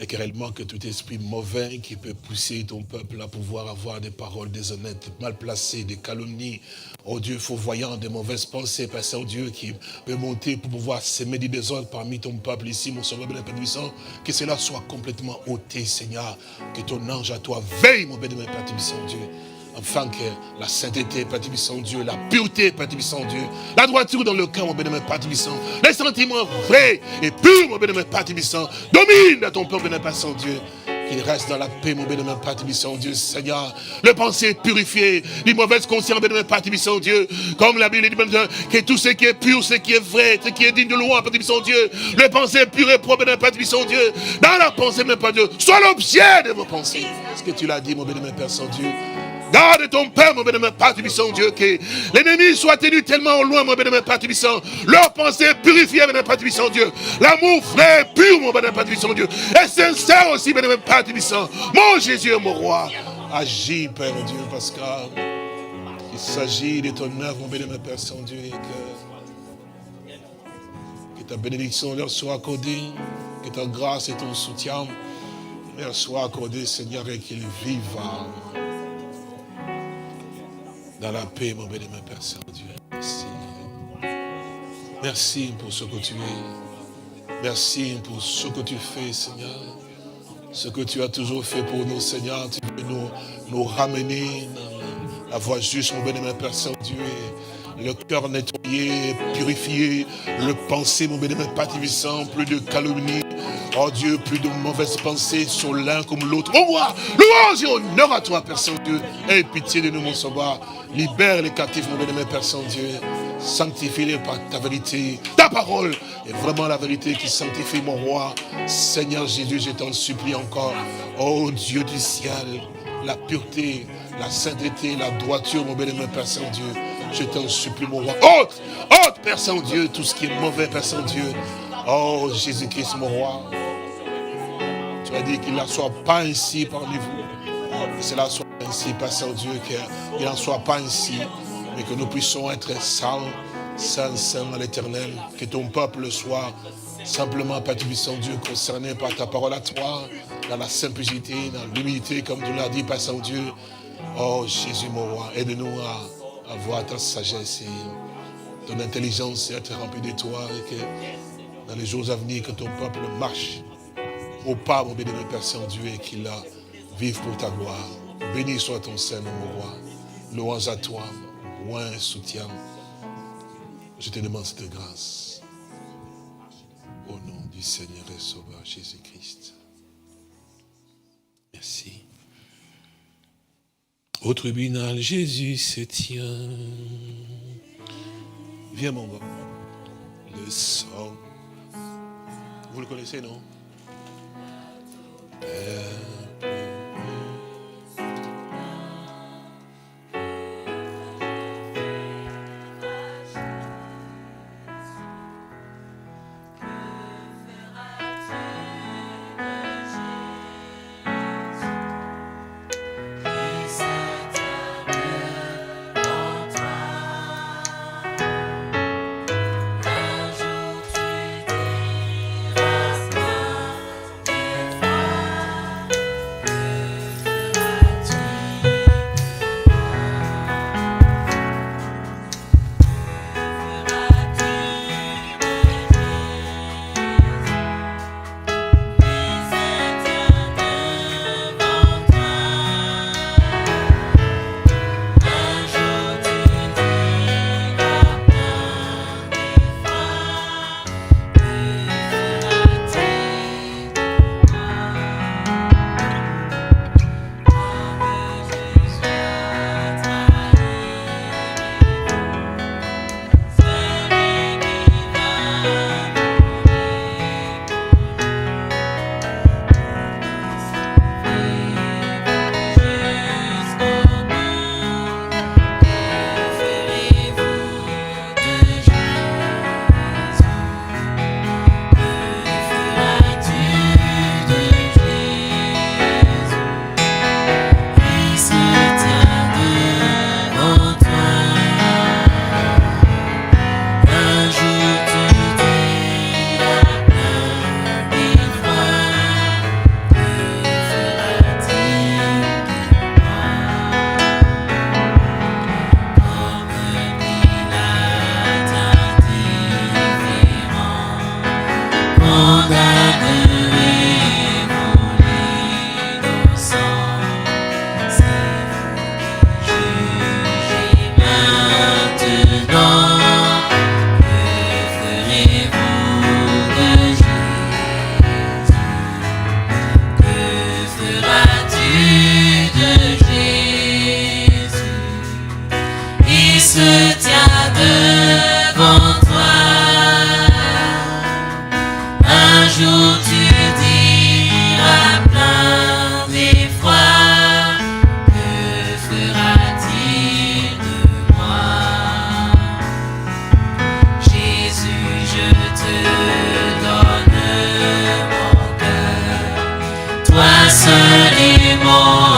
Et que réellement que tout esprit mauvais qui peut pousser ton peuple à pouvoir avoir des paroles déshonnêtes, mal placées, des calomnies, oh Dieu, fourvoyant, des mauvaises pensées, Père Saint-Dieu, qui peut monter pour pouvoir s'aimer des désordres parmi ton peuple ici, mon Sauveur, mon Père Puissant, que cela soit complètement ôté, Seigneur. Que ton ange à toi veille, mon béni, mon Père Puissant, Dieu. Afin que la sainteté, Père Tibissant Dieu, la pureté, Père Tibissant Dieu, la droiture dans le cœur, mon bénémoine Père Tibissant, les sentiments vrais et purs, mon bénémoine Père Tibissant, domine dans ton peuple, bénémoine Père Saint-Dieu, qu'il reste dans la paix, mon bénémoine Père Tibissant Dieu, Seigneur, le pensée purifiée, les mauvaises consciences, bénémoine Père Tibissant Dieu, comme la Bible dit, que tout ce qui est pur, ce qui est vrai, ce qui est digne de loi, Père Tibissant Dieu, le pensée pure et propre, bénémoine Père Tibissant Dieu, dans la pensée, mon Père Dieu, soit l'objet de vos pensées. Est-ce que tu l'as dit, mon bénémoine Père Saint-Dieu? Garde ton Père, mon bénémoine Père Tibissant Dieu, que l'ennemi soit tenu tellement au loin, mon bénémoine Père Tibissant. Leur pensée purifiée, mon bénémoine Père Tibissant Dieu. L'amour vrai, pur, mon bénémoine Père Tibissant Dieu. Et sincère aussi, mon bénémoine Père Tibissant. Mon Jésus, mon roi, agis, Père Dieu, parce qu'il s'agit de ton œuvre, mon bénémoine Père Saint-Dieu, et que ta bénédiction leur soit accordée, que ta grâce et ton soutien leur soient accordés, Seigneur, et qu'ils vivent dans la paix, mon bénémoine Père Saint-Dieu. Merci. Merci pour ce que tu es. Merci pour ce que tu fais, Seigneur. Ce que tu as toujours fait pour nous, Seigneur. Tu veux nous ramener dans la voie juste, mon bénémoine Père Saint-Dieu. Le cœur nettoyé, purifié. Le pensée, mon bénémoine Père Tibissant, plus de calomnie. Oh Dieu, plus de mauvaises pensées sur l'un comme l'autre. Oh moi, louange et honneur à toi, Père Saint-Dieu. Aie pitié de nous, mon sauveur. Libère les captifs, mon bénémoine Père Saint-Dieu. Sanctifie-les par ta vérité. Ta parole est vraiment la vérité qui sanctifie mon roi. Seigneur Jésus, je t'en supplie encore. Oh Dieu du ciel, la pureté, la sainteté, la droiture, mon bénémoine Père Saint-Dieu. Je t'en supplie, mon roi. Ôte, Père Saint-Dieu, tout ce qui est mauvais, Père Saint-Dieu. Oh Jésus-Christ, mon roi. Tu as dit qu'il n'en soit pas ainsi parmi vous. Que cela soit ainsi, Père Saint-Dieu, qu'il n'en soit pas ainsi, mais que nous puissions être saints, saints, saints à l'éternel. Que ton peuple soit simplement, Père Saint-Dieu, concerné par ta parole à toi, dans la simplicité, dans l'humilité, comme tu l'as dit, Père Saint-Dieu. Oh Jésus, mon roi, aide-nous à avoir ta sagesse et ton intelligence et être rempli de toi, et que dans les jours à venir, que ton peuple marche au pas, mon bénémoine Père Saint-Dieu, et qu'il vive pour ta gloire. Béni soit ton Saint, mon roi. Louange à toi, loin soutien. Je te demande cette grâce. Au nom du Seigneur et Sauveur Jésus-Christ. Merci. Au tribunal, Jésus se tient. Viens, mon gars. Le sang. Vous le connaissez, non? Toi seul est mon